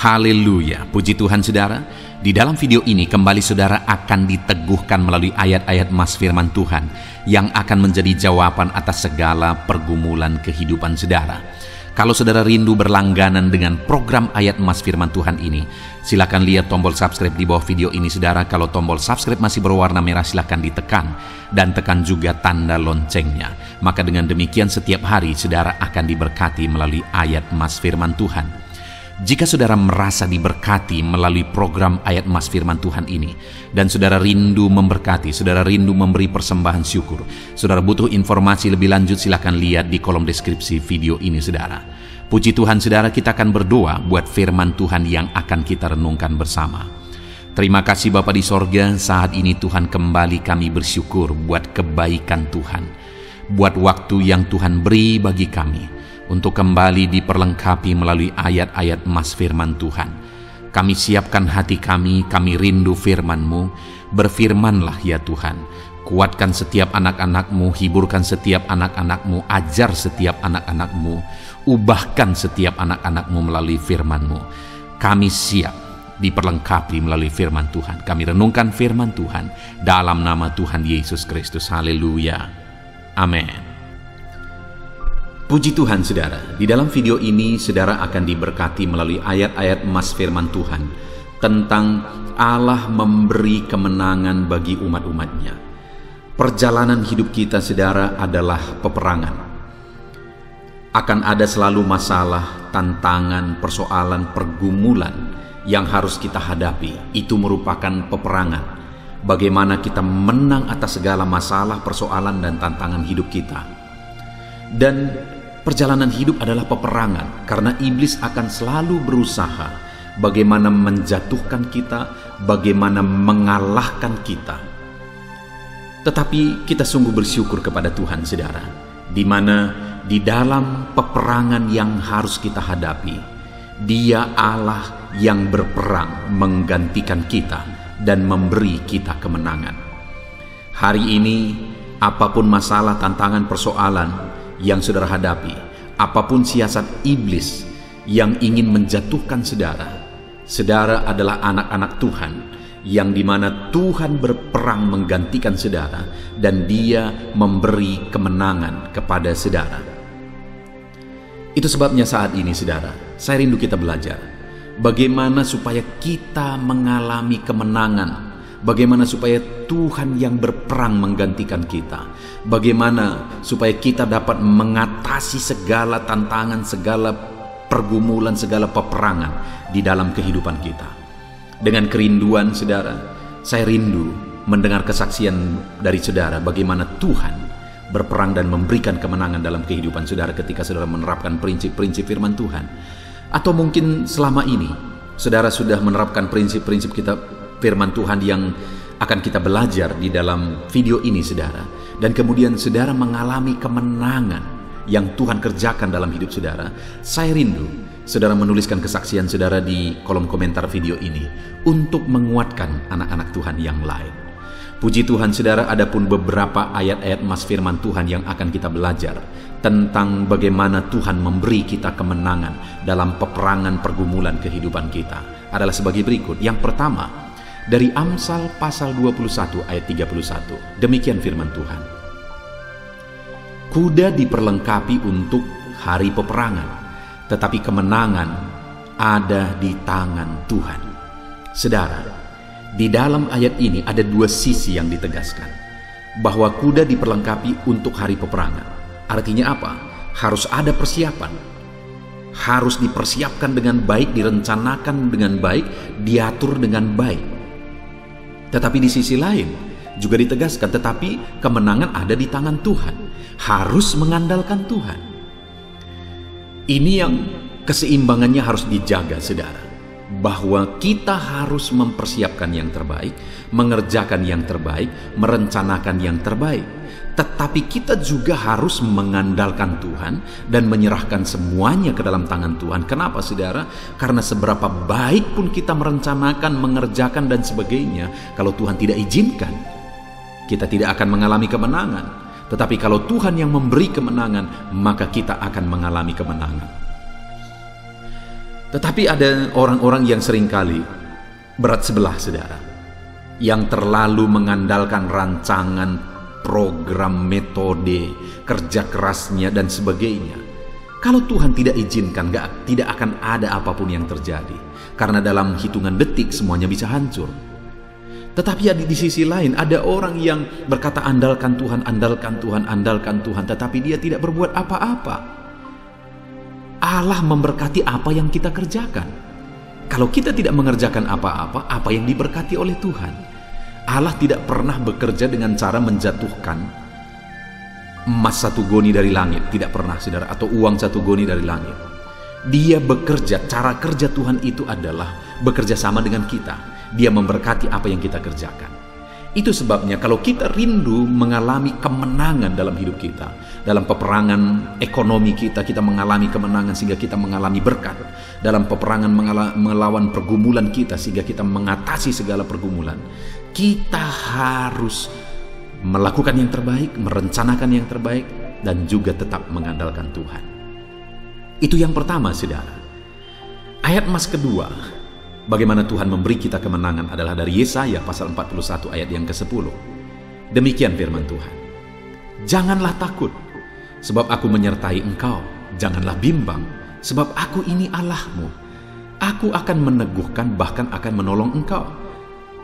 Haleluya, puji Tuhan saudara. Di dalam video ini kembali saudara akan diteguhkan melalui ayat-ayat mas firman Tuhan yang akan menjadi jawaban atas segala pergumulan kehidupan saudara. Kalau saudara rindu berlangganan dengan program ayat mas firman Tuhan ini, silakan lihat tombol subscribe di bawah video ini saudara. Kalau tombol subscribe masih berwarna merah, silakan ditekan dan tekan juga tanda loncengnya. Maka dengan demikian setiap hari saudara akan diberkati melalui ayat mas firman Tuhan. Jika saudara merasa diberkati melalui program ayat mas firman Tuhan ini, dan saudara rindu memberkati, saudara rindu memberi persembahan syukur, saudara butuh informasi lebih lanjut, silakan lihat di kolom deskripsi video ini saudara. Puji Tuhan saudara, kita akan berdoa buat firman Tuhan yang akan kita renungkan bersama. Terima kasih Bapa di sorga, saat ini Tuhan kembali kami bersyukur buat kebaikan Tuhan, buat waktu yang Tuhan beri bagi kami untuk kembali diperlengkapi melalui ayat-ayat mas firman Tuhan. Kami siapkan hati kami rindu firman-Mu. Berfirmanlah ya Tuhan, kuatkan setiap anak-anak-Mu, hiburkan setiap anak-anak-Mu, ajar setiap anak-anak-Mu, ubahkan setiap anak-anak-Mu melalui firman-Mu. Kami siap diperlengkapi melalui firman Tuhan. Kami renungkan firman Tuhan dalam nama Tuhan Yesus Kristus. Haleluya. Amin. Puji Tuhan saudara, di dalam video ini saudara akan diberkati melalui ayat-ayat mas firman Tuhan tentang Allah memberi kemenangan bagi umat-umatnya. Perjalanan hidup kita saudara adalah peperangan. Akan ada selalu masalah, tantangan, persoalan, pergumulan yang harus kita hadapi. Itu merupakan peperangan. Bagaimana kita menang atas segala masalah, persoalan, dan tantangan hidup kita. Dan perjalanan hidup adalah peperangan, karena iblis akan selalu berusaha bagaimana menjatuhkan kita, bagaimana mengalahkan kita. Tetapi kita sungguh bersyukur kepada Tuhan saudara, di mana di dalam peperangan yang harus kita hadapi, Dia Allah yang berperang menggantikan kita dan memberi kita kemenangan. Hari ini apapun masalah, tantangan, persoalan yang saudara hadapi, apapun siasat iblis yang ingin menjatuhkan saudara, saudara adalah anak-anak Tuhan, yang dimana Tuhan berperang menggantikan saudara, dan Dia memberi kemenangan kepada saudara. Itu sebabnya saat ini saudara, saya rindu kita belajar bagaimana supaya kita mengalami kemenangan, bagaimana supaya Tuhan yang berperang menggantikan kita, bagaimana supaya kita dapat mengatasi segala tantangan, segala pergumulan, segala peperangan di dalam kehidupan kita. Dengan kerinduan saudara, saya rindu mendengar kesaksian dari saudara bagaimana Tuhan berperang dan memberikan kemenangan dalam kehidupan saudara ketika saudara menerapkan prinsip-prinsip firman Tuhan. Atau mungkin selama ini saudara sudah menerapkan prinsip-prinsip kita firman Tuhan yang akan kita belajar di dalam video ini saudara, dan kemudian saudara mengalami kemenangan yang Tuhan kerjakan dalam hidup saudara. Saya rindu saudara menuliskan kesaksian saudara di kolom komentar video ini untuk menguatkan anak-anak Tuhan yang lain. Puji Tuhan saudara, adapun beberapa ayat-ayat mas firman Tuhan yang akan kita belajar tentang bagaimana Tuhan memberi kita kemenangan dalam peperangan pergumulan kehidupan kita adalah sebagai berikut. Yang pertama, dari Amsal pasal 21 ayat 31. Demikian firman Tuhan. Kuda diperlengkapi untuk hari peperangan, tetapi kemenangan ada di tangan Tuhan. Saudara, di dalam ayat ini ada dua sisi yang ditegaskan. Bahwa kuda diperlengkapi untuk hari peperangan. Artinya apa? Harus ada persiapan. Harus dipersiapkan dengan baik, direncanakan dengan baik, diatur dengan baik. Tetapi di sisi lain juga ditegaskan, tetapi kemenangan ada di tangan Tuhan. Harus mengandalkan Tuhan. Ini yang keseimbangannya harus dijaga saudara. Bahwa kita harus mempersiapkan yang terbaik, mengerjakan yang terbaik, merencanakan yang terbaik. Tetapi kita juga harus mengandalkan Tuhan dan menyerahkan semuanya ke dalam tangan Tuhan. Kenapa saudara? Karena seberapa baik pun kita merencanakan, mengerjakan dan sebagainya, kalau Tuhan tidak izinkan, kita tidak akan mengalami kemenangan. Tetapi kalau Tuhan yang memberi kemenangan, maka kita akan mengalami kemenangan. Tetapi ada orang-orang yang seringkali berat sebelah, saudara, yang terlalu mengandalkan rancangan, program, metode, kerja kerasnya, dan sebagainya. Kalau Tuhan tidak izinkan, tidak akan ada apapun yang terjadi. Karena dalam hitungan detik semuanya bisa hancur. Tetapi di sisi lain ada orang yang berkata andalkan Tuhan, andalkan Tuhan, andalkan Tuhan. Tetapi dia tidak berbuat apa-apa. Allah memberkati apa yang kita kerjakan. Kalau kita tidak mengerjakan apa-apa, apa yang diberkati oleh Tuhan? Allah tidak pernah bekerja dengan cara menjatuhkan emas 1 goni dari langit. Tidak pernah, saudara. Atau uang 1 goni dari langit. Dia bekerja, cara kerja Tuhan itu adalah bekerja sama dengan kita. Dia memberkati apa yang kita kerjakan. Itu sebabnya kalau kita rindu mengalami kemenangan dalam hidup kita, dalam peperangan ekonomi kita mengalami kemenangan sehingga kita mengalami berkat. Dalam peperangan melawan pergumulan kita sehingga kita mengatasi segala pergumulan. Kita harus melakukan yang terbaik, merencanakan yang terbaik, dan juga tetap mengandalkan Tuhan. Itu yang pertama, saudara. Ayat emas kedua, bagaimana Tuhan memberi kita kemenangan adalah dari Yesaya pasal 41 ayat yang ke-10. Demikian firman Tuhan. Janganlah takut, sebab aku menyertai engkau. Janganlah bimbang, sebab aku ini Allahmu. Aku akan meneguhkan, bahkan akan menolong engkau.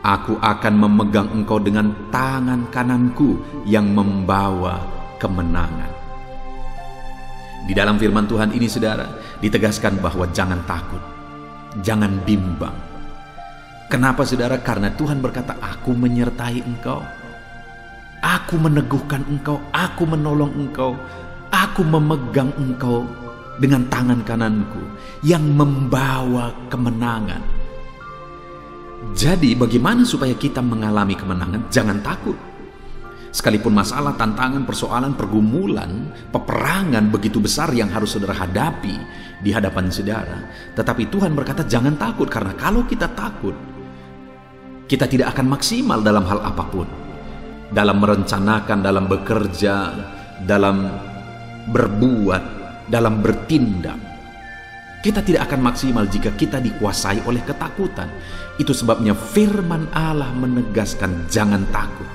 Aku akan memegang engkau dengan tangan kananku yang membawa kemenangan. Di dalam firman Tuhan ini, saudara, ditegaskan bahwa jangan takut, jangan bimbang. Kenapa, saudara? Karena Tuhan berkata, aku menyertai engkau, aku meneguhkan engkau, aku menolong engkau, aku memegang engkau dengan tangan kananku yang membawa kemenangan. Jadi bagaimana supaya kita mengalami kemenangan? Jangan takut. Sekalipun masalah, tantangan, persoalan, pergumulan, peperangan begitu besar yang harus saudara hadapi di hadapan saudara, tetapi Tuhan berkata jangan takut, karena kalau kita takut, kita tidak akan maksimal dalam hal apapun. Dalam merencanakan, dalam bekerja, dalam berbuat, dalam bertindak. Kita tidak akan maksimal jika kita dikuasai oleh ketakutan. Itu sebabnya firman Allah menegaskan jangan takut.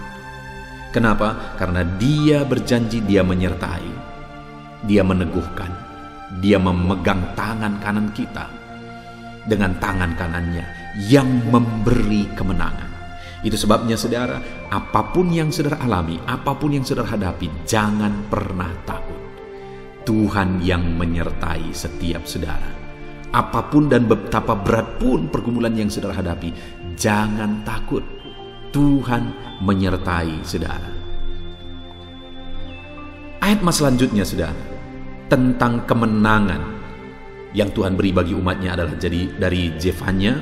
Kenapa? Karena Dia berjanji, Dia menyertai, Dia meneguhkan, Dia memegang tangan kanan kita dengan tangan kanannya yang memberi kemenangan. Itu sebabnya, saudara, apapun yang saudara alami, apapun yang saudara hadapi, jangan pernah takut. Tuhan yang menyertai setiap saudara. Apapun dan betapa berat pun pergumulan yang saudara hadapi, jangan takut. Tuhan menyertai saudara. Ayat mas selanjutnya, saudara, tentang kemenangan yang Tuhan beri bagi umatnya adalah dari Zefanya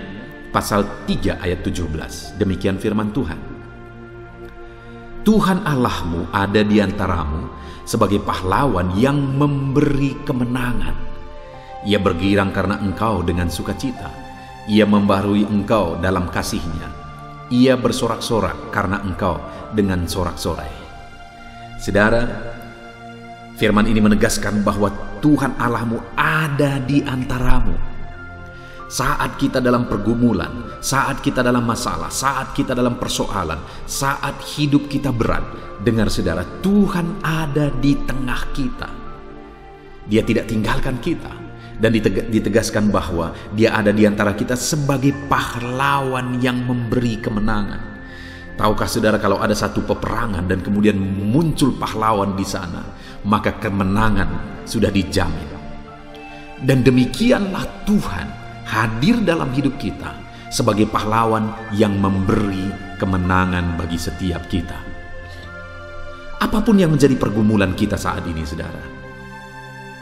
pasal 3 ayat 17. Demikian firman Tuhan. Tuhan Allahmu ada di antaramu sebagai pahlawan yang memberi kemenangan. Ia bergirang karena engkau dengan sukacita. Ia membaharui engkau dalam kasih-Nya. Ia bersorak-sorak karena engkau dengan sorak-sorai. Saudara, firman ini menegaskan bahwa Tuhan Allahmu ada di antaramu. Saat kita dalam pergumulan, saat kita dalam masalah, saat kita dalam persoalan, saat hidup kita berat, dengar saudara, Tuhan ada di tengah kita. Dia tidak tinggalkan kita. Dan ditegaskan bahwa Dia ada di antara kita sebagai pahlawan yang memberi kemenangan. Tahukah saudara, kalau ada satu peperangan dan kemudian muncul pahlawan di sana, maka kemenangan sudah dijamin. Dan demikianlah Tuhan hadir dalam hidup kita sebagai pahlawan yang memberi kemenangan bagi setiap kita. Apapun yang menjadi pergumulan kita saat ini, saudara,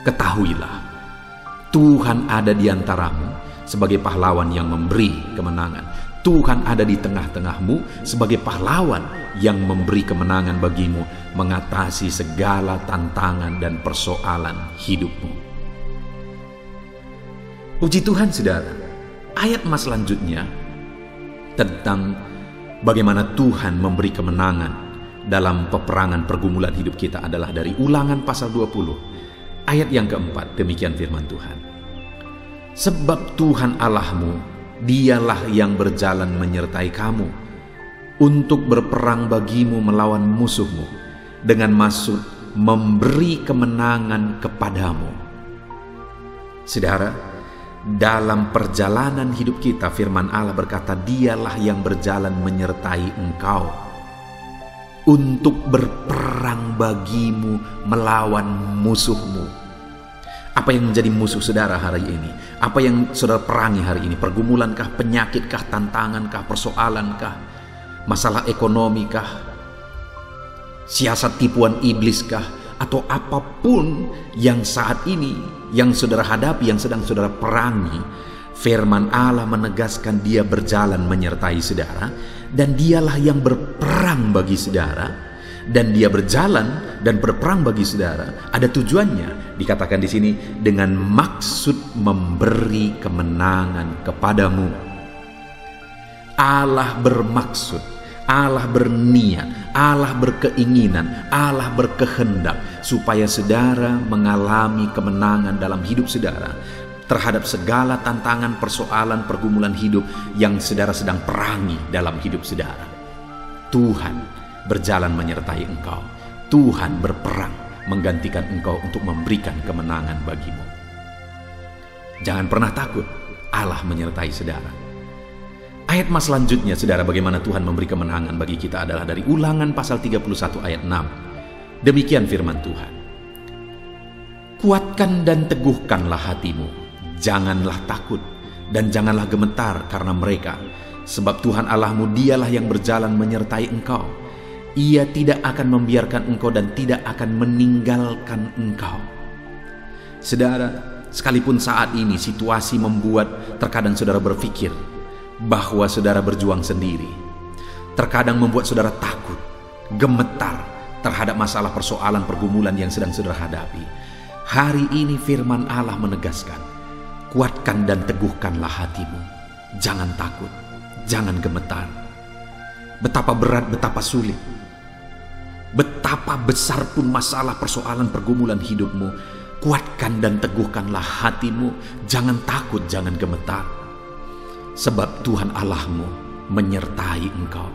ketahuilah Tuhan ada di antaramu sebagai pahlawan yang memberi kemenangan. Tuhan ada di tengah-tengahmu sebagai pahlawan yang memberi kemenangan bagimu mengatasi segala tantangan dan persoalan hidupmu. Puji Tuhan, saudara. Ayat mas selanjutnya tentang bagaimana Tuhan memberi kemenangan dalam peperangan pergumulan hidup kita adalah dari Ulangan pasal 20 ayat yang keempat. Demikian firman Tuhan. Sebab Tuhan Allahmu, dialah yang berjalan menyertai kamu untuk berperang bagimu melawan musuhmu, dengan maksud memberi kemenangan kepadamu. Saudara, dalam perjalanan hidup kita, firman Allah berkata, dialah yang berjalan menyertai engkau untuk berperang bagimu melawan musuhmu. Apa yang menjadi musuh saudara hari ini? Apa yang saudara perangi hari ini? Pergumulankah, penyakitkah, tantangankah, persoalankah, masalah ekonomikah, siasat tipuan ibliskah, atau apapun yang saat ini yang saudara hadapi, yang sedang saudara perangi, firman Allah menegaskan dia berjalan menyertai saudara, dan dialah yang berperang bagi saudara. Dan dia berjalan dan berperang bagi saudara. Ada tujuannya, dikatakan di sini, dengan maksud memberi kemenangan kepadamu. Allah bermaksud, Allah berniat, Allah berkeinginan, Allah berkehendak supaya saudara mengalami kemenangan dalam hidup saudara terhadap segala tantangan, persoalan, pergumulan hidup yang saudara sedang perangi dalam hidup saudara. Tuhan berjalan menyertai engkau. Tuhan berperang menggantikan engkau untuk memberikan kemenangan bagimu. Jangan pernah takut, Allah menyertai saudara. Ayat mas selanjutnya, saudara, bagaimana Tuhan memberi kemenangan bagi kita adalah dari Ulangan pasal 31 ayat 6. Demikian firman Tuhan. Kuatkan dan teguhkanlah hatimu, janganlah takut dan janganlah gemetar karena mereka, sebab Tuhan Allahmu dialah yang berjalan menyertai engkau. Ia tidak akan membiarkan engkau dan tidak akan meninggalkan engkau. Saudara, sekalipun saat ini situasi membuat terkadang saudara berpikir bahwa saudara berjuang sendiri, terkadang membuat saudara takut, gemetar terhadap masalah, persoalan, pergumulan yang sedang saudara hadapi. Hari ini firman Allah menegaskan, kuatkan dan teguhkanlah hatimu. Jangan takut, jangan gemetar. Betapa berat, betapa sulit, betapa besar pun masalah, persoalan, pergumulan hidupmu, kuatkan dan teguhkanlah hatimu. Jangan takut, jangan gemetar, sebab Tuhan Allahmu menyertai engkau.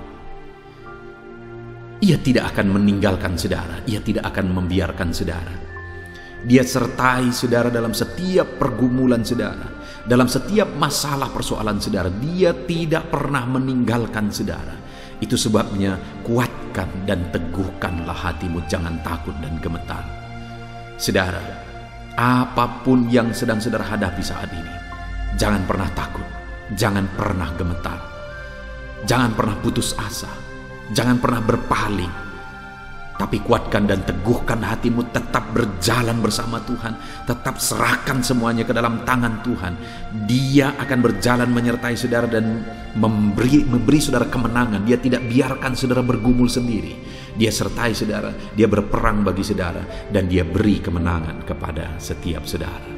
Ia tidak akan meninggalkan saudara, Ia tidak akan membiarkan saudara. Dia sertai saudara dalam setiap pergumulan saudara, dalam setiap masalah, persoalan saudara. Dia tidak pernah meninggalkan saudara. Itu sebabnya kuatkan dan teguhkanlah hatimu, jangan takut dan gemetar. Saudara, apapun yang sedang saudara hadapi saat ini, jangan pernah takut, jangan pernah gemetar, jangan pernah putus asa, jangan pernah berpaling. Tapi kuatkan dan teguhkan hatimu, tetap berjalan bersama Tuhan, tetap serahkan semuanya ke dalam tangan Tuhan. Dia akan berjalan menyertai saudara dan memberi saudara kemenangan. Dia tidak biarkan saudara bergumul sendiri. Dia sertai saudara, dia berperang bagi saudara, dan dia beri kemenangan kepada setiap saudara.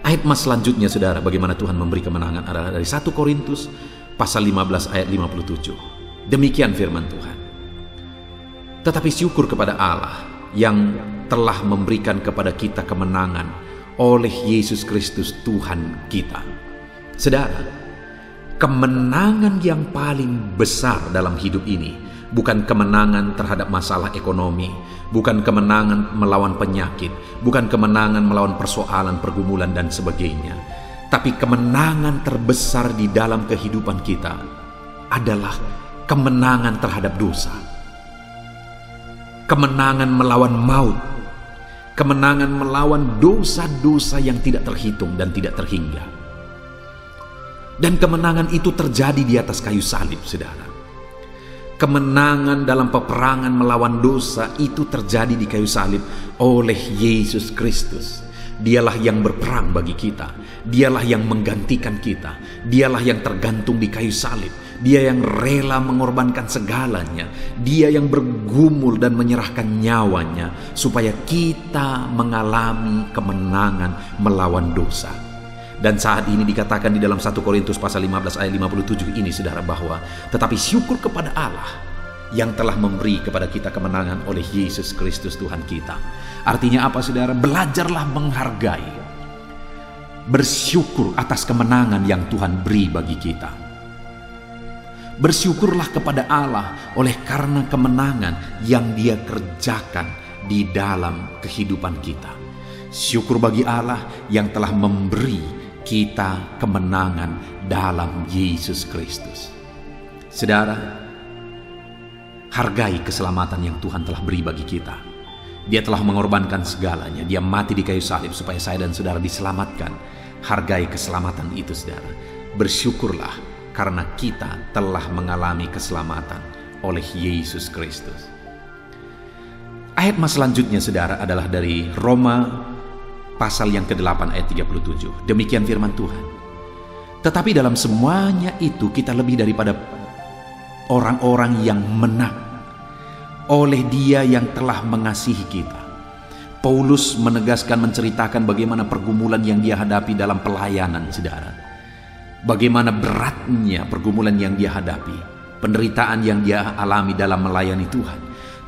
Ayat mas selanjutnya, saudara, bagaimana Tuhan memberi kemenangan adalah dari 1 Korintus pasal 15 ayat 57. Demikian firman Tuhan. Tetapi syukur kepada Allah yang telah memberikan kepada kita kemenangan oleh Yesus Kristus Tuhan kita. Saudara, kemenangan yang paling besar dalam hidup ini bukan kemenangan terhadap masalah ekonomi, bukan kemenangan melawan penyakit, bukan kemenangan melawan persoalan, pergumulan dan sebagainya. Tapi kemenangan terbesar di dalam kehidupan kita adalah kemenangan terhadap dosa. Kemenangan melawan maut, kemenangan melawan dosa-dosa yang tidak terhitung dan tidak terhingga. Dan kemenangan itu terjadi di atas kayu salib, saudara. Kemenangan dalam peperangan melawan dosa itu terjadi di kayu salib oleh Yesus Kristus. Dialah yang berperang bagi kita, dialah yang menggantikan kita, dialah yang tergantung di kayu salib, dia yang rela mengorbankan segalanya, dia yang bergumul dan menyerahkan nyawanya supaya kita mengalami kemenangan melawan dosa. Dan saat ini dikatakan di dalam 1 Korintus pasal 15 ayat 57 ini, saudara, bahwa tetapi syukur kepada Allah yang telah memberi kepada kita kemenangan oleh Yesus Kristus Tuhan kita. Artinya apa, saudara? Belajarlah menghargai. bersyukur atas kemenangan yang Tuhan beri bagi kita. Bersyukurlah kepada Allah oleh karena kemenangan yang Dia kerjakan di dalam kehidupan kita. Syukur bagi Allah yang telah memberi kita kemenangan dalam Yesus Kristus. Saudara, hargai keselamatan yang Tuhan telah beri bagi kita. Dia telah mengorbankan segalanya. Dia mati di kayu salib supaya saya dan saudara diselamatkan. Hargai keselamatan itu, saudara. Bersyukurlah karena kita telah mengalami keselamatan oleh Yesus Kristus. Ayat mas selanjutnya, saudara, adalah dari Roma pasal yang ke-8 ayat 37. Demikian firman Tuhan. Tetapi dalam semuanya itu kita lebih daripada orang-orang yang menang oleh Dia yang telah mengasihi kita. Paulus menegaskan, menceritakan bagaimana pergumulan yang dia hadapi dalam pelayanan, saudara. Bagaimana beratnya pergumulan yang dia hadapi, penderitaan yang dia alami dalam melayani Tuhan.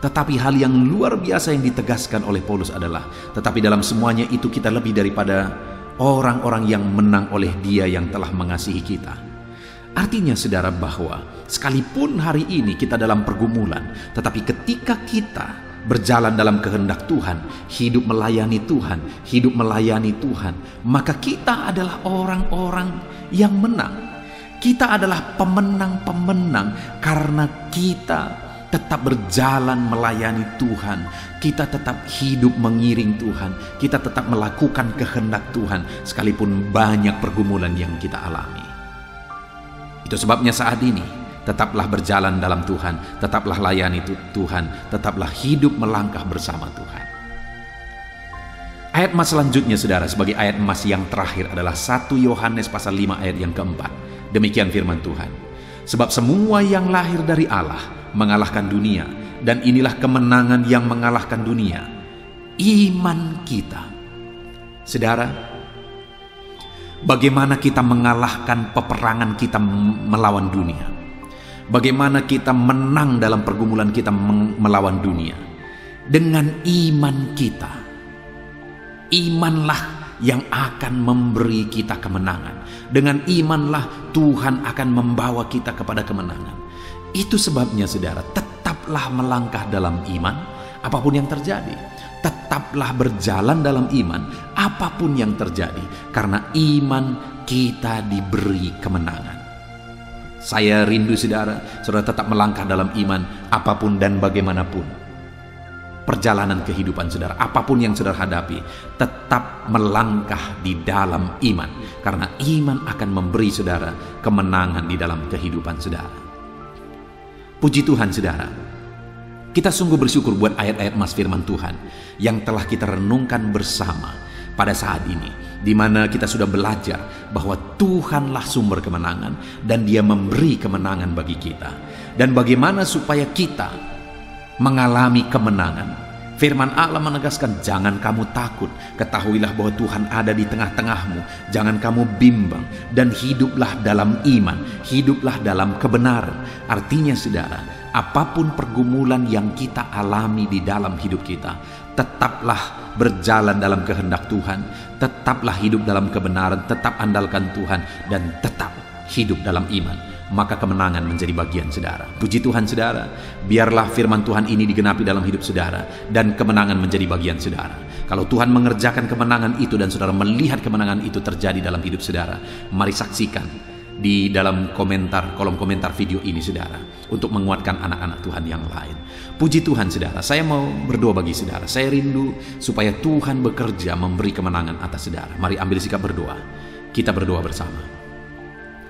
Tetapi hal yang luar biasa yang ditegaskan oleh Paulus adalah, tetapi dalam semuanya itu kita lebih daripada orang-orang yang menang oleh Dia yang telah mengasihi kita. Artinya, saudara, bahwa sekalipun hari ini kita dalam pergumulan, tetapi ketika kita berjalan dalam kehendak Tuhan, hidup melayani Tuhan, maka kita adalah orang-orang yang menang. Kita adalah pemenang-pemenang karena kita tetap berjalan melayani Tuhan. Kita tetap hidup mengiring Tuhan. Kita tetap melakukan kehendak Tuhan sekalipun banyak pergumulan yang kita alami. Itu sebabnya saat ini tetaplah berjalan dalam Tuhan, tetaplah layani Tuhan, tetaplah hidup melangkah bersama Tuhan. Ayat emas selanjutnya, saudara, sebagai ayat emas yang terakhir adalah 1 Yohanes pasal 5 ayat yang keempat. Demikian firman Tuhan. Sebab semua yang lahir dari Allah mengalahkan dunia, dan inilah kemenangan yang mengalahkan dunia, iman kita. Saudara, bagaimana kita mengalahkan peperangan kita melawan dunia? Bagaimana kita menang dalam pergumulan kita melawan dunia? Dengan iman kita. Imanlah yang akan memberi kita kemenangan. Dengan imanlah Tuhan akan membawa kita kepada kemenangan. Itu sebabnya, saudara, tetaplah melangkah dalam iman apapun yang terjadi. Tetaplah berjalan dalam iman apapun yang terjadi, karena iman kita diberi kemenangan. Saya rindu, saudara tetap melangkah dalam iman apapun dan bagaimanapun perjalanan kehidupan saudara, apapun yang saudara hadapi, tetap melangkah di dalam iman, karena iman akan memberi saudara kemenangan di dalam kehidupan saudara. Puji Tuhan, saudara. Kita sungguh bersyukur buat ayat-ayat emas firman Tuhan yang telah kita renungkan bersama pada saat ini, di mana kita sudah belajar bahwa Tuhanlah sumber kemenangan dan Dia memberi kemenangan bagi kita. Dan bagaimana supaya kita mengalami kemenangan? Firman Allah menegaskan, jangan kamu takut, ketahuilah bahwa Tuhan ada di tengah-tengahmu, jangan kamu bimbang, dan hiduplah dalam iman, hiduplah dalam kebenaran. Artinya, saudara, apapun pergumulan yang kita alami di dalam hidup kita, tetaplah berjalan dalam kehendak Tuhan, tetaplah hidup dalam kebenaran, tetap andalkan Tuhan, dan tetap hidup dalam iman. Maka kemenangan menjadi bagian saudara. Puji Tuhan, saudara. Biarlah firman Tuhan ini digenapi dalam hidup saudara, dan kemenangan menjadi bagian saudara. Kalau Tuhan mengerjakan kemenangan itu dan saudara melihat kemenangan itu terjadi dalam hidup saudara, mari saksikan di dalam kolom komentar video ini, saudara, untuk menguatkan anak-anak Tuhan yang lain. Puji Tuhan, saudara. Saya mau berdoa bagi saudara. Saya rindu supaya Tuhan bekerja memberi kemenangan atas saudara. Mari ambil sikap berdoa. Kita berdoa bersama.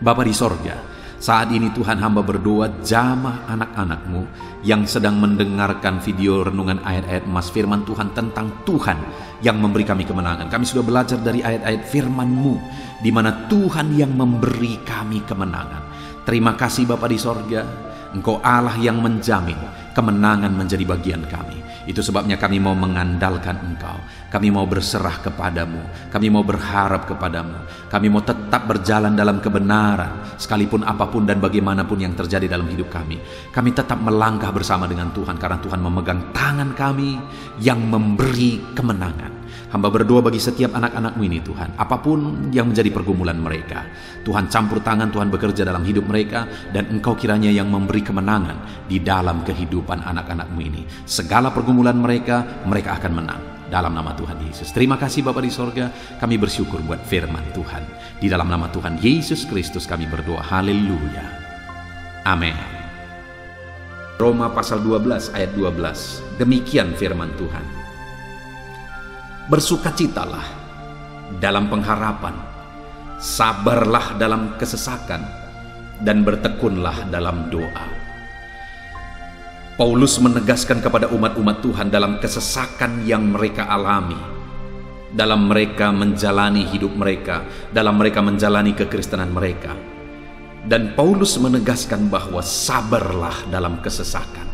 Bapa di sorga, saat ini Tuhan, hamba berdoa, jamah anak-anak-Mu yang sedang mendengarkan video renungan ayat-ayat emas firman Tuhan tentang Tuhan yang memberi kami kemenangan. Kami sudah belajar dari ayat-ayat firman-Mu, di mana Tuhan yang memberi kami kemenangan. Terima kasih Bapa di sorga, Engkau Allah yang menjamin kemenangan menjadi bagian kami. Itu sebabnya kami mau mengandalkan Engkau. Kami mau berserah kepadamu. Kami mau berharap kepadamu. Kami mau tetap berjalan dalam kebenaran, sekalipun apapun dan bagaimanapun yang terjadi dalam hidup kami. Kami tetap melangkah bersama dengan Tuhan, karena Tuhan memegang tangan kami yang memberi kemenangan. Hamba berdoa bagi setiap anak-anak-Mu ini Tuhan, apapun yang menjadi pergumulan mereka, Tuhan campur tangan, Tuhan bekerja dalam hidup mereka, dan Engkau kiranya yang memberi kemenangan di dalam kehidupan anak-anak-Mu ini. Segala pergumulan mereka akan menang dalam nama Tuhan Yesus. Terima kasih Bapa di sorga, kami bersyukur buat firman Tuhan. Di dalam nama Tuhan Yesus Kristus kami berdoa, haleluya, amin. Roma pasal 12 ayat 12, demikian firman Tuhan. Bersukacitalah dalam pengharapan, sabarlah dalam kesesakan, dan bertekunlah dalam doa. Paulus menegaskan kepada umat-umat Tuhan dalam kesesakan yang mereka alami, dalam mereka menjalani hidup mereka, dalam mereka menjalani kekristenan mereka. Dan Paulus menegaskan bahwa sabarlah dalam kesesakan.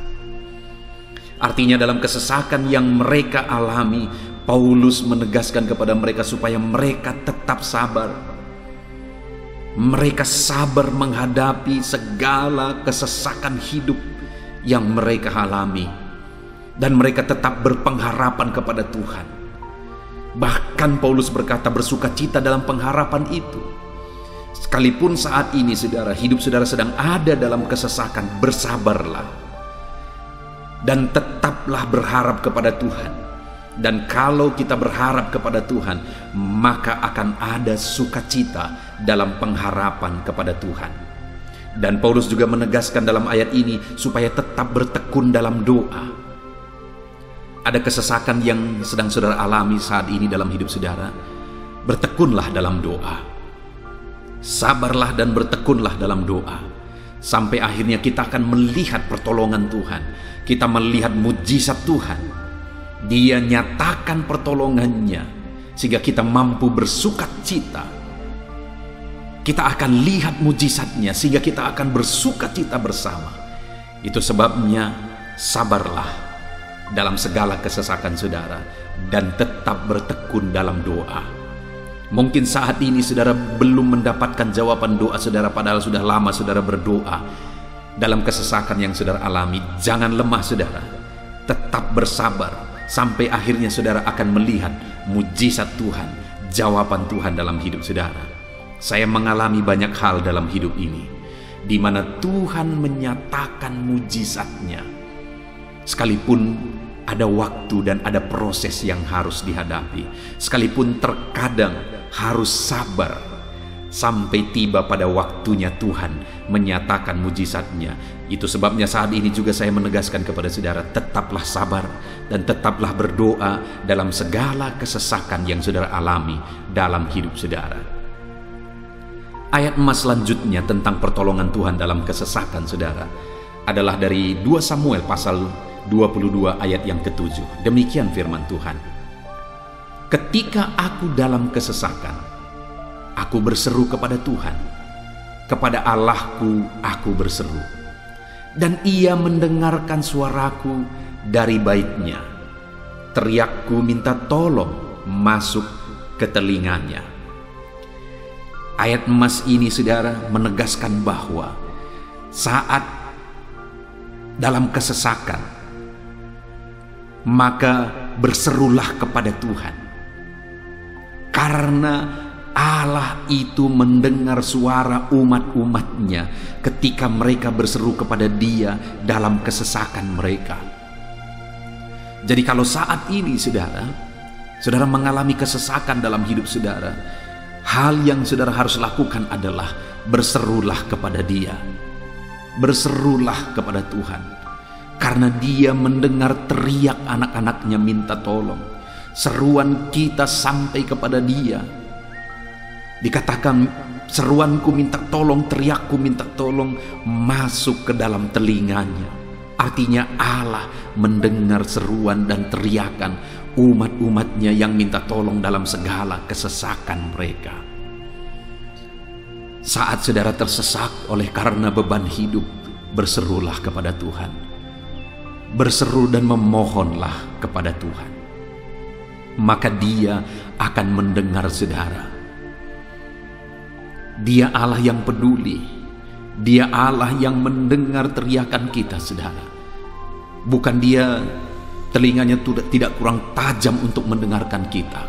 Artinya dalam kesesakan yang mereka alami, Paulus menegaskan kepada mereka supaya mereka tetap sabar. Mereka sabar menghadapi segala kesesakan hidup yang mereka alami, dan mereka tetap berpengharapan kepada Tuhan. Bahkan Paulus berkata bersukacita dalam pengharapan itu. Sekalipun saat ini saudara, hidup saudara sedang ada dalam kesesakan, bersabarlah dan tetaplah berharap kepada Tuhan. Dan kalau kita berharap kepada Tuhan, maka akan ada sukacita dalam pengharapan kepada Tuhan. Dan Paulus juga menegaskan dalam ayat ini supaya tetap bertekun dalam doa. Ada kesesakan yang sedang saudara alami saat ini dalam hidup saudara, bertekunlah dalam doa. Sabarlah dan bertekunlah dalam doa, sampai akhirnya kita akan melihat pertolongan Tuhan. Kita melihat mujizat Tuhan. Dia nyatakan pertolongannya sehingga kita mampu bersukacita. Kita akan lihat mujizatnya sehingga kita akan bersukacita bersama. Itu sebabnya sabarlah dalam segala kesesakan saudara, dan tetap bertekun dalam doa. Mungkin saat ini saudara belum mendapatkan jawaban doa saudara, padahal sudah lama saudara berdoa. Dalam kesesakan yang saudara alami, jangan lemah saudara, tetap bersabar sampai akhirnya saudara akan melihat mujizat Tuhan, jawaban Tuhan dalam hidup saudara. Saya mengalami banyak hal dalam hidup ini, di mana Tuhan menyatakan mujizatnya. Sekalipun ada waktu dan ada proses yang harus dihadapi, sekalipun terkadang harus sabar, sampai tiba pada waktunya Tuhan menyatakan mujizatnya. Itu sebabnya saat ini juga saya menegaskan kepada saudara, tetaplah sabar dan tetaplah berdoa dalam segala kesesakan yang saudara alami dalam hidup saudara. Ayat emas selanjutnya tentang pertolongan Tuhan dalam kesesakan saudara adalah dari 2 Samuel pasal 22 ayat yang ke-7. Demikian firman Tuhan. Ketika aku dalam kesesakan, aku berseru kepada Tuhan, kepada Allahku aku berseru, dan Ia mendengarkan suaraku dari baitnya. Teriakku minta tolong masuk ke telinganya. Ayat emas ini saudara menegaskan bahwa saat dalam kesesakan, maka berserulah kepada Tuhan, karena Allah itu mendengar suara umat-umatnya ketika mereka berseru kepada Dia dalam kesesakan mereka. Jadi kalau saat ini saudara mengalami kesesakan dalam hidup saudara, hal yang saudara harus lakukan adalah berserulah kepada Dia. Berserulah kepada Tuhan, karena Dia mendengar teriak anak-anaknya minta tolong. Seruan kita sampai kepada Dia. Dikatakan seruanku minta tolong, teriakku minta tolong masuk ke dalam telinganya. Artinya Allah mendengar seruan dan teriakan umat-umatnya yang minta tolong dalam segala kesesakan mereka. Saat saudara tersesak oleh karena beban hidup, berserulah kepada Tuhan. Berseru dan memohonlah kepada Tuhan, maka Dia akan mendengar saudara. Dia Allah yang peduli. Dia Allah yang mendengar teriakan kita saudara. Bukan Dia telinganya tidak kurang tajam untuk mendengarkan kita.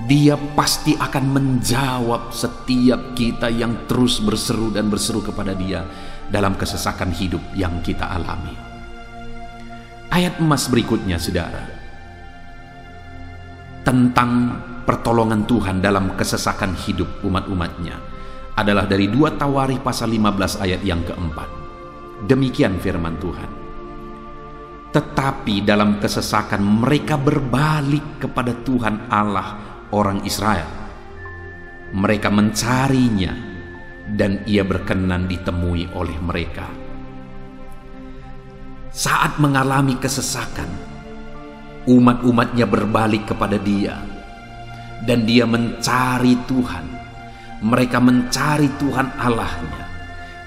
Dia pasti akan menjawab setiap kita yang terus berseru dan berseru kepada Dia dalam kesesakan hidup yang kita alami. Ayat emas berikutnya, saudara, tentang pertolongan Tuhan dalam kesesakan hidup umat-umatnya adalah dari 2 Tawarikh pasal 15 ayat yang keempat. Demikian firman Tuhan. Tetapi dalam kesesakan mereka berbalik kepada Tuhan Allah orang Israel. Mereka mencarinya dan Ia berkenan ditemui oleh mereka. Saat mengalami kesesakan, umat-umatnya berbalik kepada Dia dan Dia mencari Tuhan. Mereka mencari Tuhan Allahnya,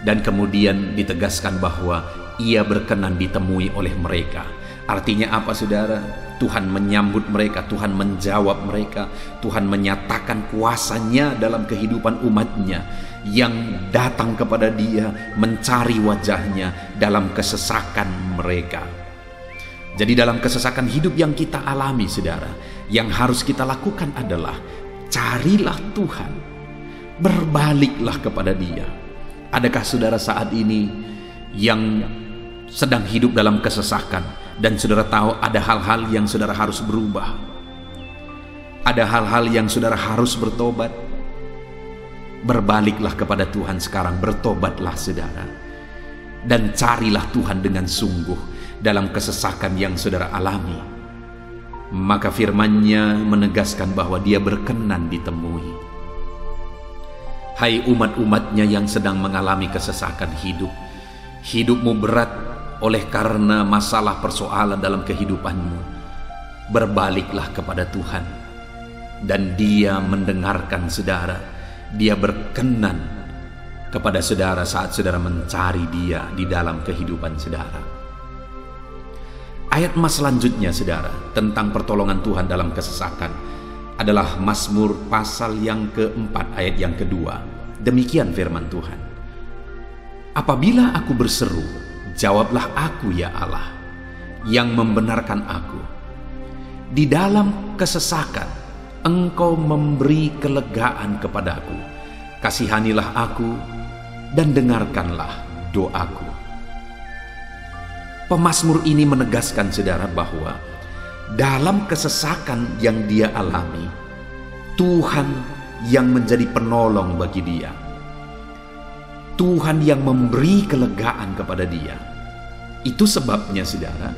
dan kemudian ditegaskan bahwa Ia berkenan ditemui oleh mereka. Artinya apa, saudara? Tuhan menyambut mereka, Tuhan menjawab mereka, Tuhan menyatakan kuasa-Nya dalam kehidupan umatnya yang datang kepada Dia, mencari wajah-Nya dalam kesesakan mereka. Jadi dalam kesesakan hidup yang kita alami, saudara, yang harus kita lakukan adalah carilah Tuhan, berbaliklah kepada Dia. Adakah saudara saat ini yang sedang hidup dalam kesesakan dan saudara tahu ada hal-hal yang saudara harus berubah, ada hal-hal yang saudara harus bertobat? Berbaliklah kepada Tuhan sekarang, bertobatlah saudara, dan carilah Tuhan dengan sungguh dalam kesesakan yang saudara alami. Maka firman-Nya menegaskan bahwa Dia berkenan ditemui. Hai umat-umatnya yang sedang mengalami kesesakan hidup, hidupmu berat oleh karena masalah persoalan dalam kehidupanmu, berbaliklah kepada Tuhan dan Dia mendengarkan saudara. Dia berkenan kepada saudara saat saudara mencari Dia di dalam kehidupan saudara. Ayat emas selanjutnya, saudara, tentang pertolongan Tuhan dalam kesesakan adalah Mazmur pasal yang keempat ayat yang kedua. Demikian firman Tuhan. Apabila aku berseru, jawablah aku ya Allah, yang membenarkan aku. Di dalam kesesakan, Engkau memberi kelegaan kepadaku. Kasihanilah aku dan dengarkanlah doaku. Pemazmur ini menegaskan saudara bahwa dalam kesesakan yang dia alami, Tuhan yang menjadi penolong bagi dia. Tuhan yang memberi kelegaan kepada dia. Itu sebabnya saudara,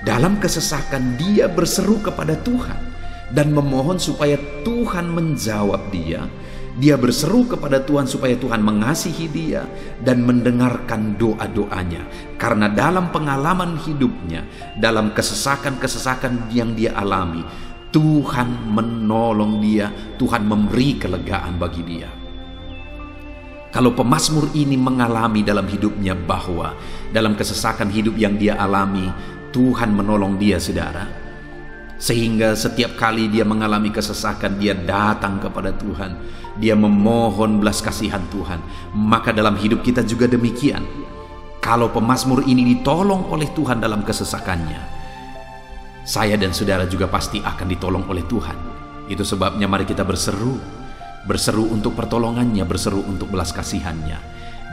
dalam kesesakan dia berseru kepada Tuhan dan memohon supaya Tuhan menjawab dia. Dia berseru kepada Tuhan supaya Tuhan mengasihi dia dan mendengarkan doa-doanya. Karena dalam pengalaman hidupnya, dalam kesesakan-kesesakan yang dia alami, Tuhan menolong dia, Tuhan memberi kelegaan bagi dia. Kalau pemazmur ini mengalami dalam hidupnya bahwa dalam kesesakan hidup yang dia alami, Tuhan menolong dia, saudara. Sehingga setiap kali dia mengalami kesesakan, dia datang kepada Tuhan, dia memohon belas kasihan Tuhan. Maka dalam hidup kita juga demikian. Kalau pemazmur ini ditolong oleh Tuhan dalam kesesakannya, saya dan saudara juga pasti akan ditolong oleh Tuhan. Itu sebabnya mari kita berseru untuk pertolongannya, berseru untuk belas kasihannya.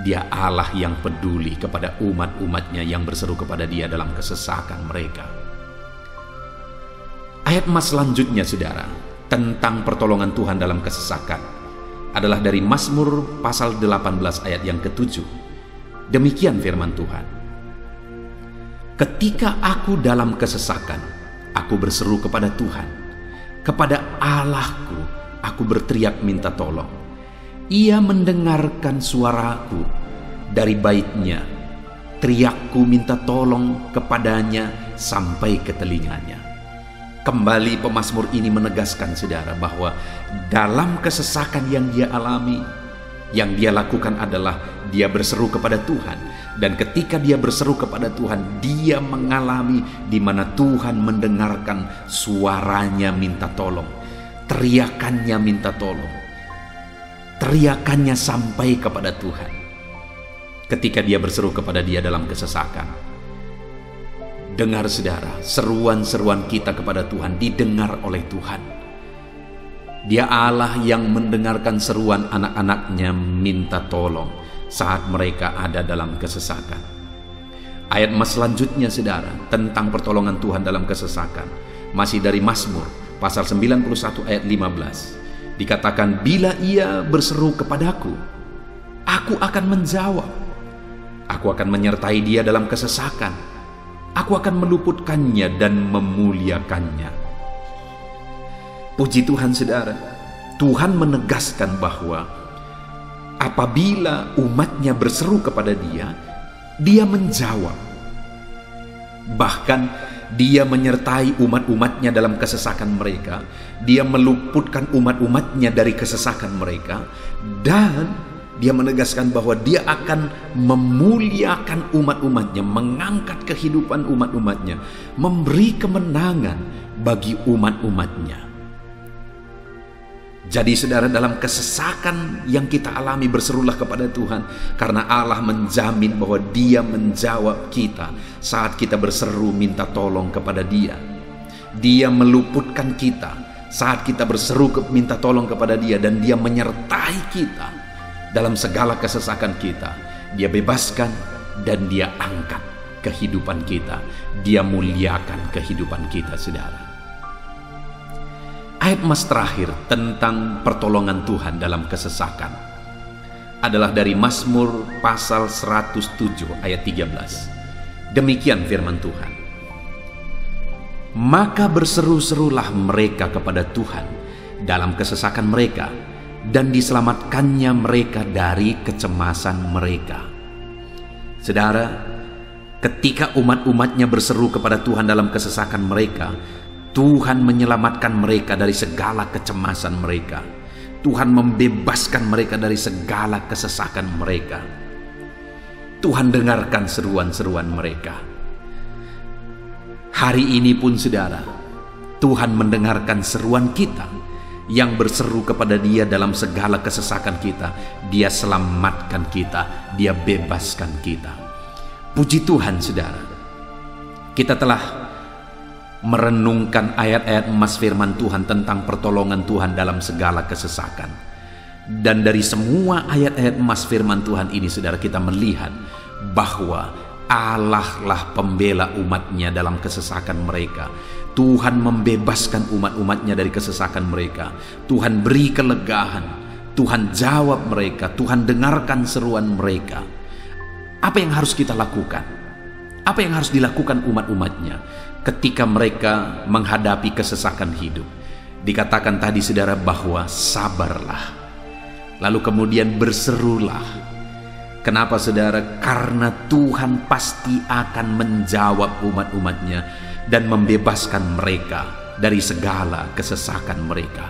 Dia Allah yang peduli kepada umat-umatnya yang berseru kepada dia dalam kesesakan mereka. Ayat emas selanjutnya saudara, tentang pertolongan Tuhan dalam kesesakan adalah dari Mazmur pasal 18 ayat yang ke-7. Demikian firman Tuhan. Ketika aku dalam kesesakan, aku berseru kepada Tuhan. Kepada Allahku, aku berteriak minta tolong. Ia mendengarkan suaraku dari bait-Nya. Teriakku minta tolong kepadanya sampai ke telinganya. Kembali pemazmur ini menegaskan saudara bahwa dalam kesesakan yang dia alami, yang dia lakukan adalah dia berseru kepada Tuhan. Dan ketika dia berseru kepada Tuhan, dia mengalami di mana Tuhan mendengarkan suaranya minta tolong, teriakannya minta tolong, teriakannya sampai kepada Tuhan. Ketika dia berseru kepada dia dalam kesesakan, Dengar saudara, seruan-seruan kita kepada Tuhan didengar oleh Tuhan. Dia Allah yang mendengarkan seruan anak-anaknya minta tolong saat mereka ada dalam kesesakan. Ayat selanjutnya saudara, tentang pertolongan Tuhan dalam kesesakan, masih dari Mazmur pasal 91 ayat 15. Dikatakan, bila ia berseru kepadaku, aku akan menjawab. Aku akan menyertai dia dalam kesesakan. Aku akan meluputkannya dan memuliakannya. Puji Tuhan saudara, Tuhan menegaskan bahwa apabila umatnya berseru kepada dia, dia menjawab. Bahkan dia menyertai umat-umatnya dalam kesesakan mereka. Dia meluputkan umat-umatnya dari kesesakan mereka. Dan dia menegaskan bahwa dia akan memuliakan umat-umatnya, mengangkat kehidupan umat-umatnya, memberi kemenangan bagi umat-umatnya. Jadi saudara, dalam kesesakan yang kita alami, berserulah kepada Tuhan, karena Allah menjamin bahwa dia menjawab kita saat kita berseru minta tolong kepada dia. Dia meluputkan kita saat kita berseru minta tolong kepada dia, dan dia menyertai kita dalam segala kesesakan kita. Dia bebaskan dan dia angkat kehidupan kita. Dia muliakan kehidupan kita saudara. Ayat terakhir tentang pertolongan Tuhan dalam kesesakan adalah dari Mazmur pasal 107 ayat 13. Demikian firman Tuhan. Maka berseru-serulah mereka kepada Tuhan dalam kesesakan mereka, dan diselamatkannya mereka dari kecemasan mereka. Saudara, ketika umat-umatnya berseru kepada Tuhan dalam kesesakan mereka, Tuhan menyelamatkan mereka dari segala kecemasan mereka. Tuhan membebaskan mereka dari segala kesesakan mereka. Tuhan dengarkan seruan-seruan mereka. Hari ini pun saudara, Tuhan mendengarkan seruan kita yang berseru kepada dia dalam segala kesesakan kita. Dia selamatkan kita, dia bebaskan kita. Puji Tuhan saudara, kita telah merenungkan ayat-ayat emas firman Tuhan tentang pertolongan Tuhan dalam segala kesesakan. Dan dari semua ayat-ayat emas firman Tuhan ini saudara, kita melihat bahwa Allah lah pembela umatnya dalam kesesakan mereka. Tuhan membebaskan umat-umatnya dari kesesakan mereka. Tuhan beri kelegaan. Tuhan jawab mereka. Tuhan dengarkan seruan mereka. Apa yang harus kita lakukan? Apa yang harus dilakukan umat-umatnya ketika mereka menghadapi kesesakan hidup? Dikatakan tadi saudara bahwa sabarlah. Lalu kemudian berserulah. Kenapa saudara? Karena Tuhan pasti akan menjawab umat-umatnya dan membebaskan mereka dari segala kesesakan mereka.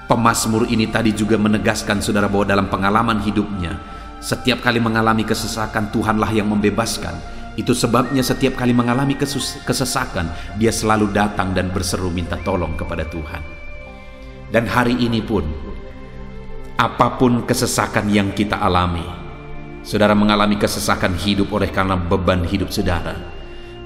Pemazmur ini tadi juga menegaskan saudara bahwa dalam pengalaman hidupnya, setiap kali mengalami kesesakan, Tuhanlah yang membebaskan. Itu sebabnya setiap kali mengalami kesesakan, dia selalu datang dan berseru minta tolong kepada Tuhan. Dan hari ini pun, apapun kesesakan yang kita alami, saudara mengalami kesesakan hidup oleh karena beban hidup saudara,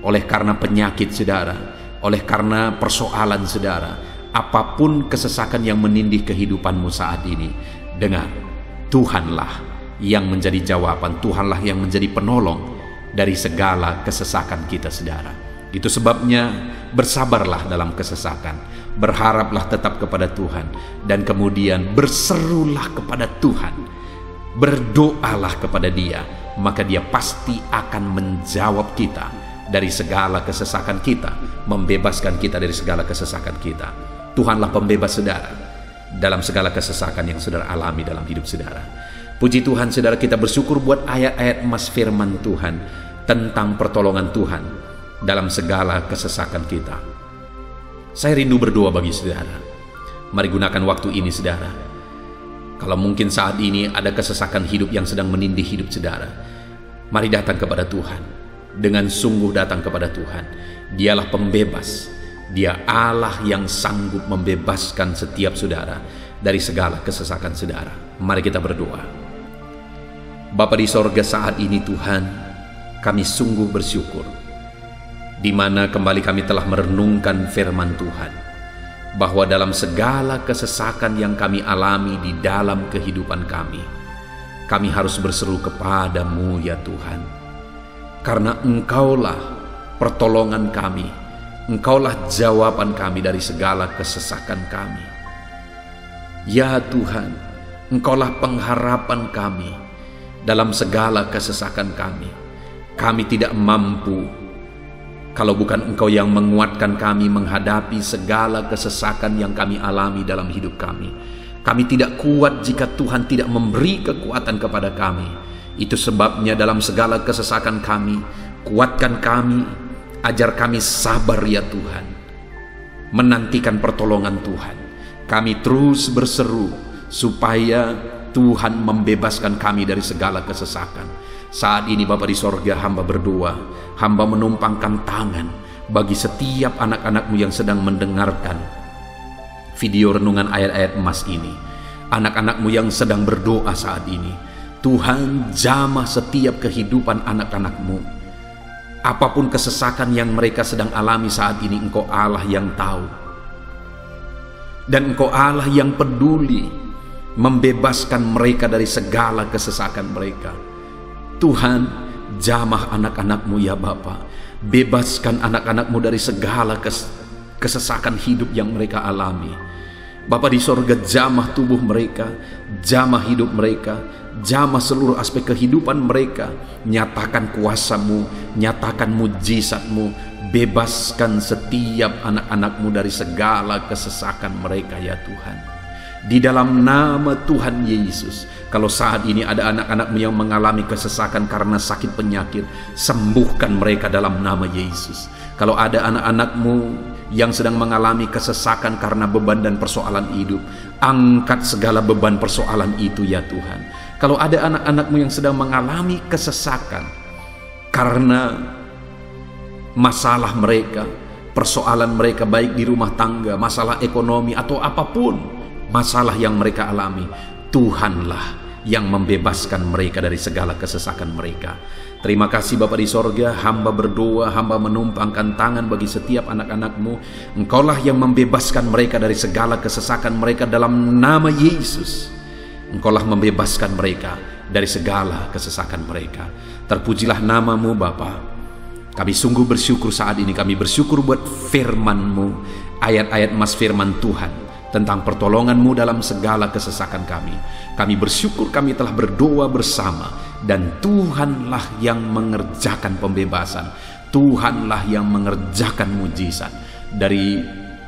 oleh karena penyakit saudara, oleh karena persoalan saudara, apapun kesesakan yang menindih kehidupanmu saat ini, dengar, Tuhanlah yang menjadi jawaban, Tuhanlah yang menjadi penolong dari segala kesesakan kita saudara. Itu sebabnya bersabarlah dalam kesesakan, berharaplah tetap kepada Tuhan, dan kemudian berserulah kepada Tuhan, berdoalah kepada dia, maka dia pasti akan menjawab kita dari segala kesesakan kita, membebaskan kita dari segala kesesakan kita. Tuhanlah pembebas saudara dalam segala kesesakan yang saudara alami dalam hidup saudara. Puji Tuhan saudara, kita bersyukur buat ayat-ayat emas firman Tuhan tentang pertolongan Tuhan dalam segala kesesakan kita. Saya rindu berdoa bagi saudara. Mari gunakan waktu ini saudara. Kalau mungkin saat ini ada kesesakan hidup yang sedang menindih hidup saudara, mari datang kepada Tuhan. Dengan sungguh datang kepada Tuhan. Dialah pembebas. Dia Allah yang sanggup membebaskan setiap saudara dari segala kesesakan saudara. Mari kita berdoa. Bapa di sorga, saat ini Tuhan, kami sungguh bersyukur, di mana kembali kami telah merenungkan firman Tuhan, bahwa dalam segala kesesakan yang kami alami di dalam kehidupan kami harus berseru kepada-Mu ya Tuhan. Karena Engkaulah pertolongan kami, Engkaulah jawaban kami dari segala kesesakan kami. Ya Tuhan, Engkaulah pengharapan kami dalam segala kesesakan kami. Kami tidak mampu kalau bukan Engkau yang menguatkan kami menghadapi segala kesesakan yang kami alami dalam hidup kami. Kami tidak kuat jika Tuhan tidak memberi kekuatan kepada kami. Itu sebabnya dalam segala kesesakan kami, kuatkan kami, ajar kami sabar ya Tuhan, menantikan pertolongan Tuhan. Kami terus berseru supaya Tuhan membebaskan kami dari segala kesesakan. Saat ini Bapa di sorga, hamba berdoa, hamba menumpangkan tangan bagi setiap anak-anak-Mu yang sedang mendengarkan video renungan ayat-ayat emas ini. Anak-anak-Mu yang sedang berdoa saat ini, Tuhan jamah setiap kehidupan anak-anak-Mu. Apapun kesesakan yang mereka sedang alami saat ini, Engkau Allah yang tahu. Dan Engkau Allah yang peduli membebaskan mereka dari segala kesesakan mereka. Tuhan, jamah anak-anak-Mu ya Bapa. Bebaskan anak-anak-Mu dari segala kesesakan hidup yang mereka alami. Bapa di sorga, jamah tubuh mereka, jamah hidup mereka, jamah seluruh aspek kehidupan mereka. Nyatakan kuasa-Mu, nyatakan mujizat-Mu, bebaskan setiap anak-anak-Mu dari segala kesesakan mereka ya Tuhan. Di dalam nama Tuhan Yesus, kalau saat ini ada anak-anak-Mu yang mengalami kesesakan karena sakit penyakit, sembuhkan mereka dalam nama Yesus. Kalau ada anak-anak-Mu yang sedang mengalami kesesakan karena beban dan persoalan hidup, angkat segala beban persoalan itu ya Tuhan. Kalau ada anak-anak-Mu yang sedang mengalami kesesakan karena masalah mereka, persoalan mereka baik di rumah tangga, masalah ekonomi atau apapun masalah yang mereka alami, Tuhanlah yang membebaskan mereka dari segala kesesakan mereka. Terima kasih Bapa di sorga, hamba berdoa, hamba menumpangkan tangan bagi setiap anak-anak-Mu. Engkaulah yang membebaskan mereka dari segala kesesakan mereka dalam nama Yesus. Engkaulah membebaskan mereka dari segala kesesakan mereka. Terpujilah nama-Mu Bapa. Kami sungguh bersyukur saat ini, kami bersyukur buat firman-Mu, ayat-ayat emas firman Tuhan tentang pertolongan-Mu dalam segala kesesakan kami. Kami bersyukur kami telah berdoa bersama, dan Tuhanlah yang mengerjakan pembebasan, Tuhanlah yang mengerjakan mujizat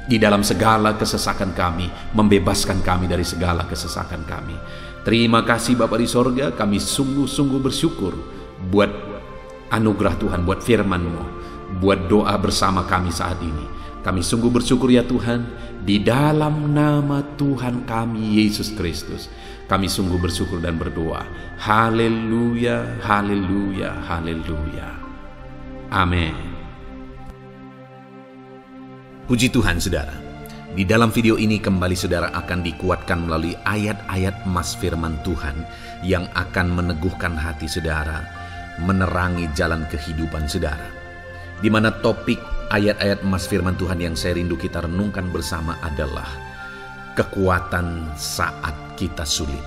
di dalam segala kesesakan kami, membebaskan kami dari segala kesesakan kami. Terima kasih Bapa di sorga, kami sungguh-sungguh bersyukur buat anugerah Tuhan, buat firman-Mu, buat doa bersama kami saat ini. Kami sungguh bersyukur ya Tuhan, di dalam nama Tuhan kami Yesus Kristus, kami sungguh bersyukur dan berdoa. Haleluya, haleluya, haleluya. Amin. Puji Tuhan saudara, di dalam video ini kembali saudara akan dikuatkan melalui ayat-ayat emas firman Tuhan yang akan meneguhkan hati saudara, menerangi jalan kehidupan saudara. Di mana topik ayat-ayat emas firman Tuhan yang saya rindu kita renungkan bersama adalah kekuatan saat kita sulit.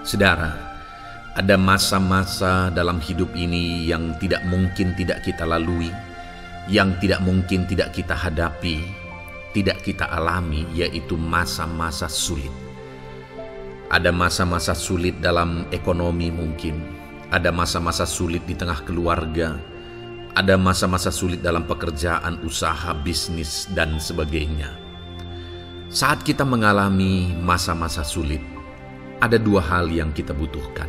Saudara, ada masa-masa dalam hidup ini yang tidak mungkin tidak kita lalui, yang tidak mungkin tidak kita hadapi, tidak kita alami, yaitu masa-masa sulit. Ada masa-masa sulit dalam ekonomi mungkin, ada masa-masa sulit di tengah keluarga, ada masa-masa sulit dalam pekerjaan, usaha, bisnis, dan sebagainya. Saat kita mengalami masa-masa sulit, ada dua hal yang kita butuhkan.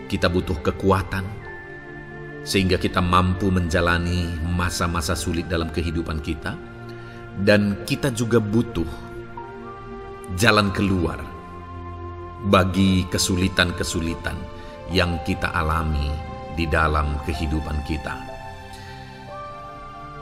Kita butuh kekuatan, sehingga kita mampu menjalani masa-masa sulit dalam kehidupan kita. Dan kita juga butuh jalan keluar bagi kesulitan-kesulitan yang kita alami di dalam kehidupan kita.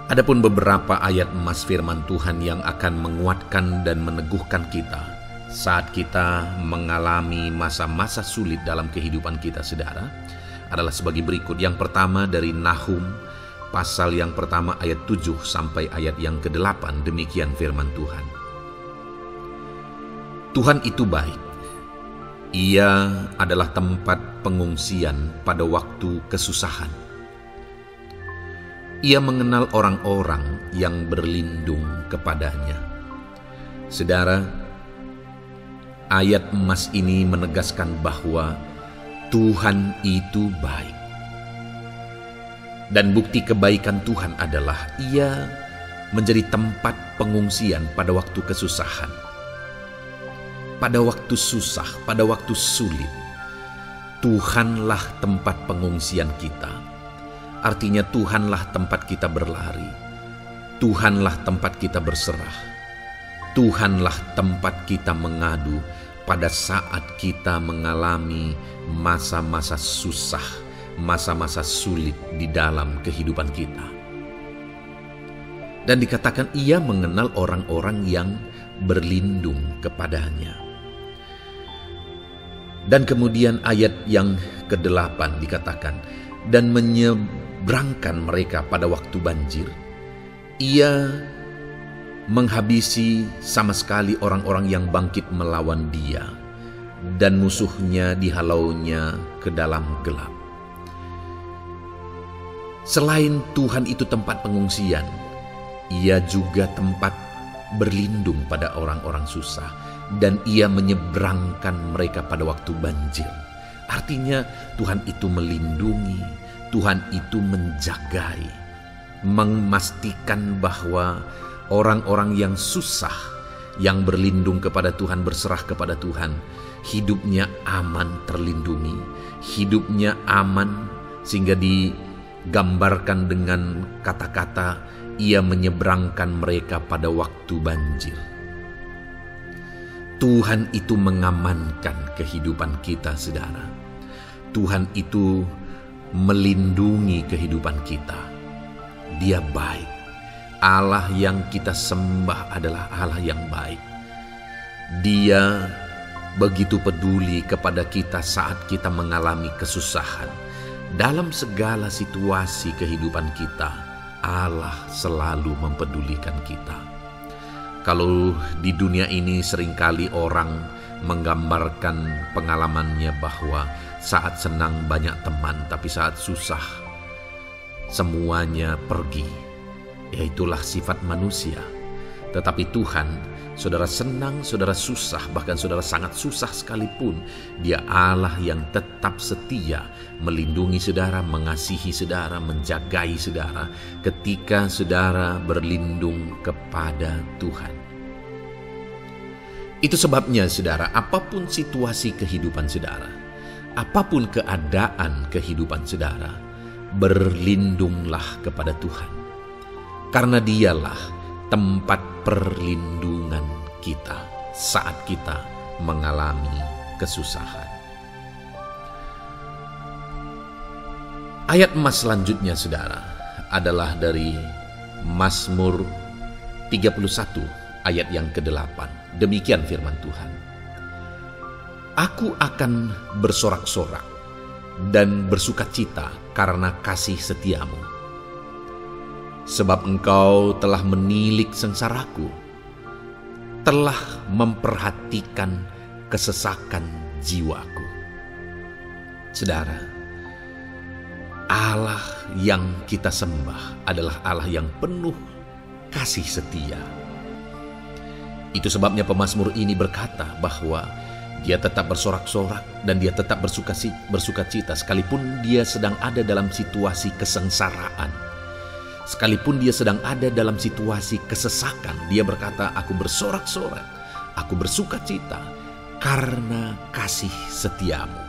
Adapun beberapa ayat emas firman Tuhan yang akan menguatkan dan meneguhkan kita saat kita mengalami masa-masa sulit dalam kehidupan kita saudara, adalah sebagai berikut. Yang pertama dari Nahum, pasal yang pertama ayat 7 sampai ayat yang ke-8. Demikian firman Tuhan. Tuhan itu baik. Ia adalah tempat pengungsian pada waktu kesusahan. Ia mengenal orang-orang yang berlindung kepadanya. Saudara, ayat emas ini menegaskan bahwa Tuhan itu baik. Dan bukti kebaikan Tuhan adalah Ia menjadi tempat pengungsian pada waktu kesusahan. Pada waktu susah, pada waktu sulit, Tuhanlah tempat pengungsian kita. Artinya Tuhanlah tempat kita berlari. Tuhanlah tempat kita berserah. Tuhanlah tempat kita mengadu pada saat kita mengalami masa-masa susah, masa-masa sulit di dalam kehidupan kita. Dan dikatakan Ia mengenal orang-orang yang berlindung kepadanya. Dan kemudian ayat yang ke-8 dikatakan, dan menyeberangkan mereka pada waktu banjir. Ia menghabisi sama sekali orang-orang yang bangkit melawan Dia, dan musuhnya dihalaunya ke dalam gelap. Selain Tuhan itu tempat pengungsian, Ia juga tempat berlindung pada orang-orang susah, dan Ia menyeberangkan mereka pada waktu banjir. Artinya Tuhan itu melindungi, Tuhan itu menjagai, memastikan bahwa orang-orang yang susah, yang berlindung kepada Tuhan, berserah kepada Tuhan, hidupnya aman, terlindungi, hidupnya aman, sehingga digambarkan dengan kata-kata Ia menyeberangkan mereka pada waktu banjir. Tuhan itu mengamankan kehidupan kita, saudara. Tuhan itu melindungi kehidupan kita. Dia baik. Allah yang kita sembah adalah Allah yang baik. Dia begitu peduli kepada kita saat kita mengalami kesusahan. Dalam segala situasi kehidupan kita, Allah selalu mempedulikan kita. Kalau di dunia ini seringkali orang menggambarkan pengalamannya bahwa saat senang banyak teman, tapi saat susah semuanya pergi. Ya, itulah sifat manusia. Tetapi Tuhan, saudara senang, saudara susah, bahkan saudara sangat susah sekalipun, Dia Allah yang tetap setia melindungi saudara, mengasihi saudara, menjagai saudara ketika saudara berlindung kepada Tuhan. Itu sebabnya saudara, apapun situasi kehidupan saudara, apapun keadaan kehidupan saudara, berlindunglah kepada Tuhan. Karena Dialah tempat perlindungan kita saat kita mengalami kesusahan. Ayat emas selanjutnya saudara adalah dari Mazmur 31 ayat yang ke-8. Demikian firman Tuhan. Aku akan bersorak-sorak dan bersukacita karena kasih setiamu. Sebab Engkau telah menilik sengsaraku, telah memperhatikan kesesakan jiwaku. Saudara, Allah yang kita sembah adalah Allah yang penuh kasih setia. Itu sebabnya pemazmur ini berkata bahwa dia tetap bersorak-sorak dan dia tetap bersukacita sekalipun dia sedang ada dalam situasi kesengsaraan. Sekalipun dia sedang ada dalam situasi kesesakan, dia berkata, aku bersorak-sorak, aku bersukacita karena kasih setiamu.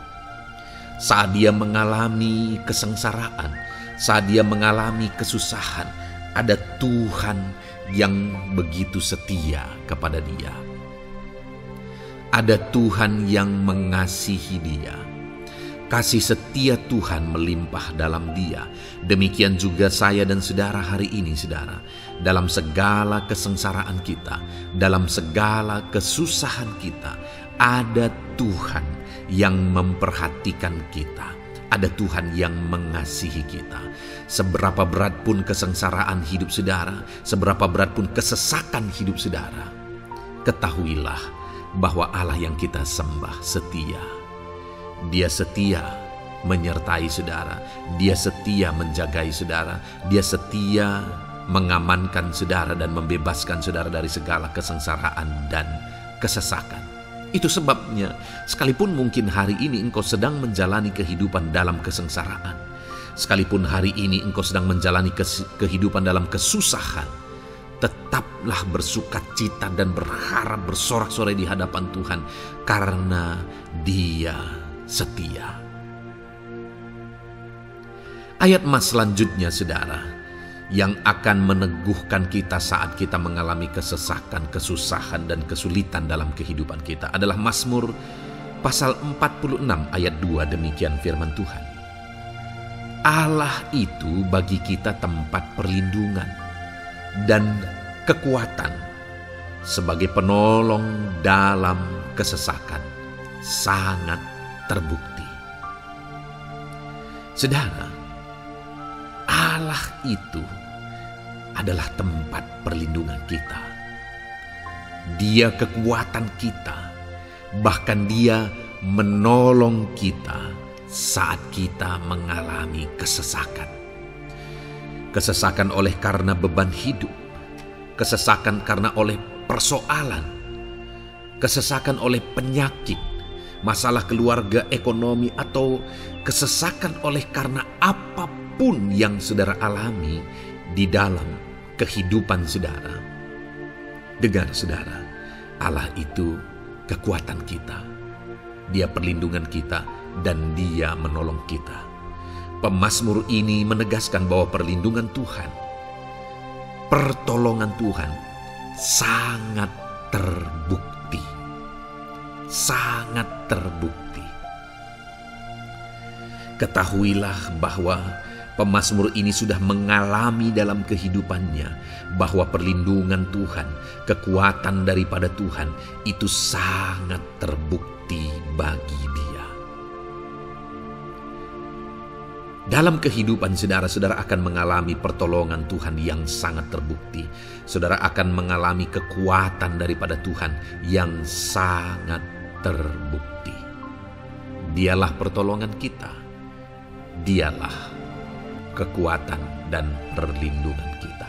Saat dia mengalami kesengsaraan, saat dia mengalami kesusahan, ada Tuhan yang begitu setia kepada dia. Ada Tuhan yang mengasihi dia. Kasih setia Tuhan melimpah dalam dia. Demikian juga saya dan saudara hari ini, saudara. Dalam segala kesengsaraan kita, dalam segala kesusahan kita, ada Tuhan yang memperhatikan kita. ada Tuhan yang mengasihi kita. Seberapa berat pun kesengsaraan hidup saudara, seberapa berat pun kesesakan hidup saudara, ketahuilah bahwa Allah yang kita sembah setia. Dia setia menyertai saudara, Dia setia menjagai saudara, Dia setia mengamankan saudara dan membebaskan saudara dari segala kesengsaraan dan kesesakan. Itu sebabnya, sekalipun mungkin hari ini engkau sedang menjalani kehidupan dalam kesengsaraan, sekalipun hari ini engkau sedang menjalani kehidupan dalam kesusahan, tetaplah bersukacita dan berharap bersorak-sorai di hadapan Tuhan, karena Dia setia. Ayat mas selanjutnya saudara, yang akan meneguhkan kita saat kita mengalami kesesakan, kesusahan, dan kesulitan dalam kehidupan kita adalah Mazmur pasal 46 ayat 2. Demikian firman Tuhan. Allah itu bagi kita tempat perlindungan dan kekuatan sebagai penolong dalam kesesakan, sangat terbukti. Saudara, Allah itu adalah tempat perlindungan kita. Dia kekuatan kita, bahkan Dia menolong kita saat kita mengalami kesesakan. Kesesakan oleh karena beban hidup, kesesakan karena oleh persoalan, kesesakan oleh penyakit, masalah keluarga, ekonomi, atau kesesakan oleh karena apapun yang saudara alami di dalam kehidupan saudara. Dengar saudara, Allah itu kekuatan kita. Dia perlindungan kita dan Dia menolong kita. Pemazmur ini menegaskan bahwa perlindungan Tuhan, pertolongan Tuhan sangat terbukti. Sangat terbukti. Ketahuilah bahwa pemazmur ini sudah mengalami dalam kehidupannya bahwa perlindungan Tuhan, kekuatan daripada Tuhan itu sangat terbukti bagi dia. Dalam kehidupan saudara-saudara akan mengalami pertolongan Tuhan yang sangat terbukti. Saudara akan mengalami kekuatan daripada Tuhan yang sangat terbukti. Dialah pertolongan kita. Dialah kekuatan dan perlindungan kita.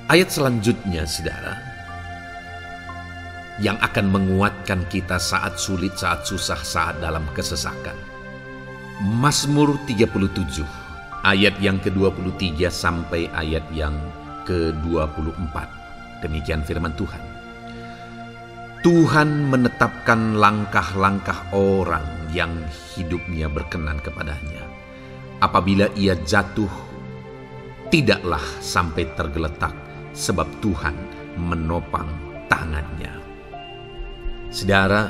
Ayat selanjutnya saudara, yang akan menguatkan kita saat sulit, saat susah, saat dalam kesesakan. Mazmur 37 ayat yang ke-23 sampai ayat yang ke-24. Demikian firman Tuhan. Tuhan menetapkan langkah-langkah orang yang hidupnya berkenan kepadanya. Apabila ia jatuh, tidaklah sampai tergeletak, sebab Tuhan menopang tangannya. Saudara,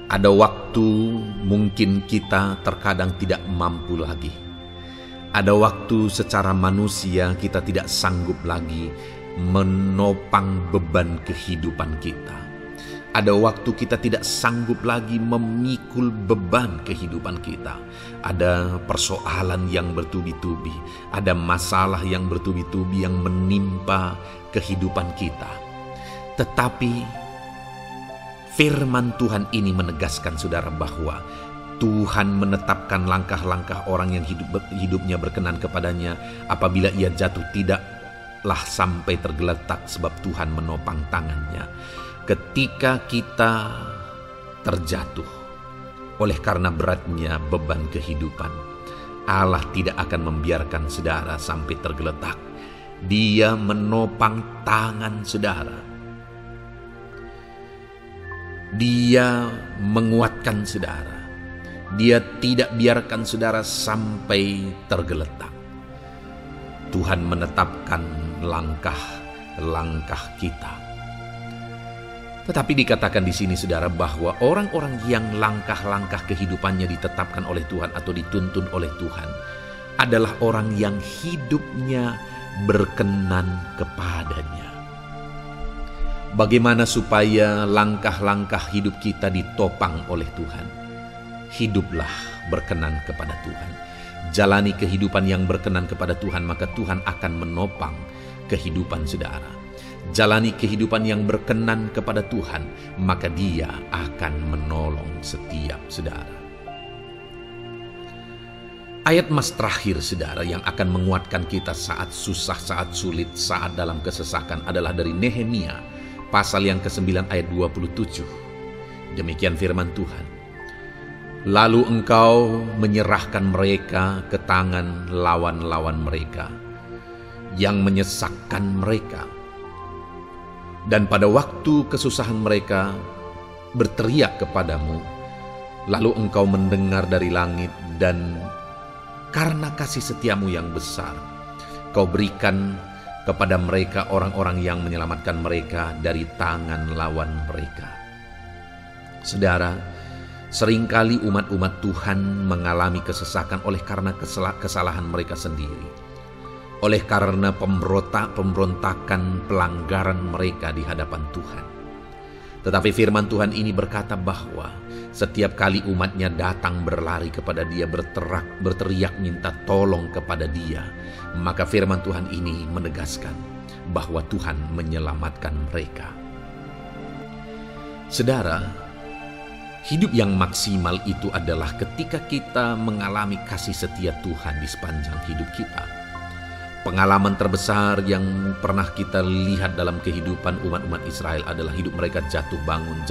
ada waktu mungkin kita terkadang tidak mampu lagi. Ada waktu secara manusia kita tidak sanggup lagi menopang beban kehidupan kita. Ada waktu kita tidak sanggup lagi memikul beban kehidupan kita. Ada persoalan yang bertubi-tubi, ada masalah yang bertubi-tubi yang menimpa kehidupan kita. Tetapi firman Tuhan ini menegaskan saudara bahwa Tuhan menetapkan langkah-langkah orang yang hidupnya berkenan kepadanya. Apabila ia jatuh, tidaklah sampai tergeletak, sebab Tuhan menopang tangannya. Ketika kita terjatuh oleh karena beratnya beban kehidupan, Allah tidak akan membiarkan saudara sampai tergeletak. Dia menopang tangan saudara. Dia menguatkan saudara. Dia tidak biarkan saudara sampai tergeletak. Tuhan menetapkan langkah-langkah kita. Tetapi dikatakan di sini saudara bahwa orang-orang yang langkah-langkah kehidupannya ditetapkan oleh Tuhan atau dituntun oleh Tuhan adalah orang yang hidupnya berkenan kepadanya. Bagaimana supaya langkah-langkah hidup kita ditopang oleh Tuhan? hiduplah berkenan kepada Tuhan. Jalani kehidupan yang berkenan kepada Tuhan, maka Tuhan akan menopang kehidupan saudara. Jalani kehidupan yang berkenan kepada Tuhan, maka Dia akan menolong setiap saudara. Ayat emas terakhir saudara yang akan menguatkan kita saat susah, saat sulit, saat dalam kesesakan adalah dari Nehemia pasal yang ke-9 ayat 27. Demikian firman Tuhan. Lalu engkau menyerahkan mereka ke tangan lawan-lawan mereka yang menyesakkan mereka. Dan pada waktu kesusahan mereka berteriak kepadamu, lalu engkau mendengar dari langit, dan karena kasih setiamu yang besar, kau berikan kepada mereka orang-orang yang menyelamatkan mereka dari tangan lawan mereka. Saudara, seringkali umat-umat Tuhan mengalami kesesakan oleh karena kesalahan mereka sendiri, oleh karena pemberontakan, pelanggaran mereka di hadapan Tuhan. Tetapi firman Tuhan ini berkata bahwa setiap kali umatnya datang berlari kepada Dia, berteriak minta tolong kepada Dia, maka firman Tuhan ini menegaskan bahwa Tuhan menyelamatkan mereka. Saudara, hidup yang maksimal itu adalah ketika kita mengalami kasih setia Tuhan di sepanjang hidup kita. Pengalaman terbesar yang pernah kita lihat dalam kehidupan umat-umat Israel adalah hidup mereka jatuh bangun.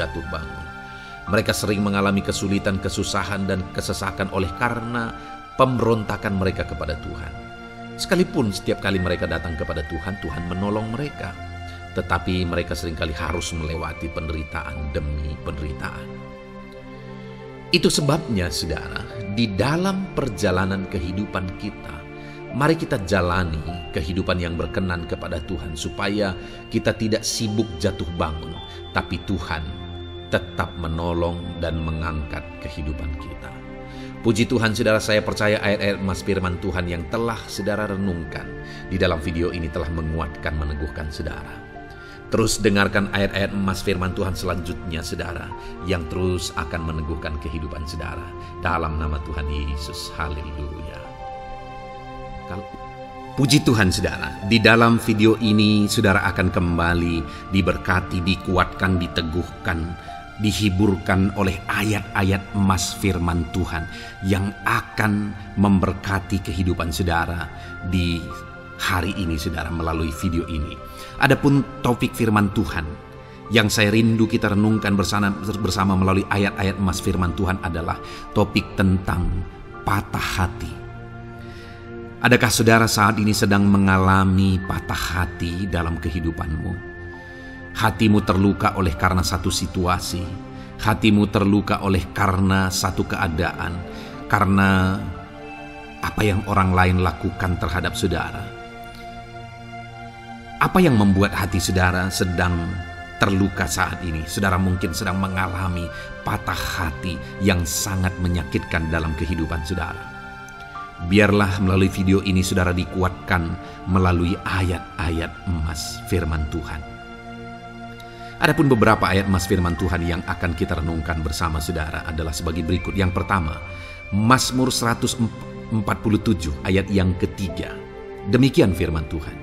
Mereka sering mengalami kesulitan, kesusahan, dan kesesakan oleh karena pemberontakan mereka kepada Tuhan. Sekalipun setiap kali mereka datang kepada Tuhan, Tuhan menolong mereka. Tetapi mereka seringkali harus melewati penderitaan demi penderitaan. Itu sebabnya, saudara, di dalam perjalanan kehidupan kita, mari kita jalani kehidupan yang berkenan kepada Tuhan, supaya kita tidak sibuk jatuh bangun, tapi Tuhan tetap menolong dan mengangkat kehidupan kita. Puji Tuhan, saudara, saya percaya ayat-ayat emas firman Tuhan yang telah saudara renungkan di dalam video ini telah menguatkan, meneguhkan saudara. Terus dengarkan ayat-ayat emas firman Tuhan selanjutnya, saudara, yang terus akan meneguhkan kehidupan saudara. Dalam nama Tuhan Yesus, haleluya. Puji Tuhan, saudara, di dalam video ini saudara akan kembali diberkati, dikuatkan, diteguhkan, dihiburkan oleh ayat-ayat emas firman Tuhan yang akan memberkati kehidupan saudara di hari ini, saudara, melalui video ini. Adapun topik firman Tuhan yang saya rindu kita renungkan bersama melalui ayat-ayat emas firman Tuhan adalah topik tentang patah hati. Adakah saudara saat ini sedang mengalami patah hati dalam kehidupanmu? Hatimu terluka oleh karena satu situasi, hatimu terluka oleh karena satu keadaan, karena apa yang orang lain lakukan terhadap saudara. Apa yang membuat hati saudara sedang terluka saat ini? Saudara mungkin sedang mengalami patah hati yang sangat menyakitkan dalam kehidupan saudara. Biarlah melalui video ini saudara dikuatkan melalui ayat-ayat emas firman Tuhan. Adapun beberapa ayat emas firman Tuhan yang akan kita renungkan bersama saudara adalah sebagai berikut. Yang pertama, Mazmur 147 ayat yang ketiga. Demikian firman Tuhan.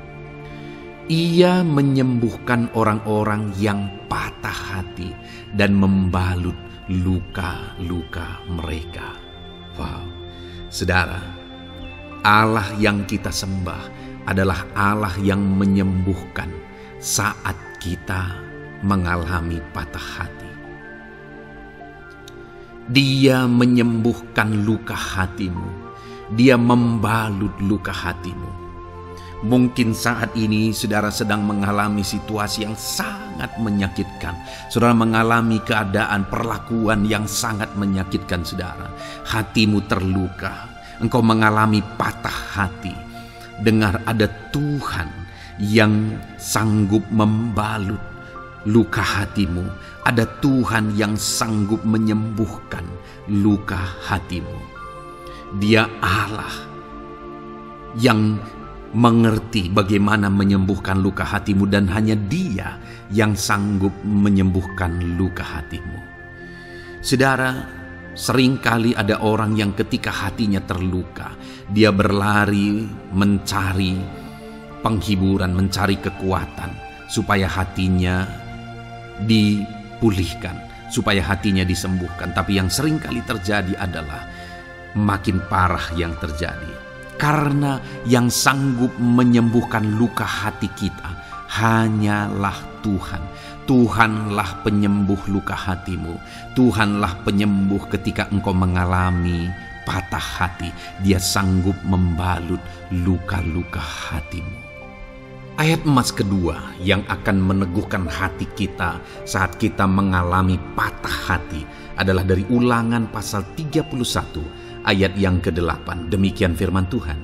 Ia menyembuhkan orang-orang yang patah hati dan membalut luka-luka mereka. Wow, saudara, Allah yang kita sembah adalah Allah yang menyembuhkan saat kita mengalami patah hati. Dia menyembuhkan luka hatimu. Dia membalut luka hatimu. Mungkin saat ini saudara sedang mengalami situasi yang sangat menyakitkan. Saudara mengalami keadaan, perlakuan yang sangat menyakitkan saudara. Hatimu terluka. Engkau mengalami patah hati. Dengar, ada Tuhan yang sanggup membalut luka hatimu. Ada Tuhan yang sanggup menyembuhkan luka hatimu. Dia Allah yang mengerti bagaimana menyembuhkan luka hatimu, dan hanya Dia yang sanggup menyembuhkan luka hatimu. Saudara, Seringkali ada orang yang ketika hatinya terluka, dia berlari mencari penghiburan, mencari kekuatan supaya hatinya dipulihkan, supaya hatinya disembuhkan. Tapi yang seringkali terjadi adalah makin parah yang terjadi. Karena yang sanggup menyembuhkan luka hati kita hanyalah Tuhan. Tuhanlah penyembuh luka hatimu. Tuhanlah penyembuh ketika engkau mengalami patah hati. Dia sanggup membalut luka-luka hatimu. Ayat emas kedua yang akan meneguhkan hati kita saat kita mengalami patah hati adalah dari Ulangan pasal 31 ayat yang ke-8. Demikian firman Tuhan.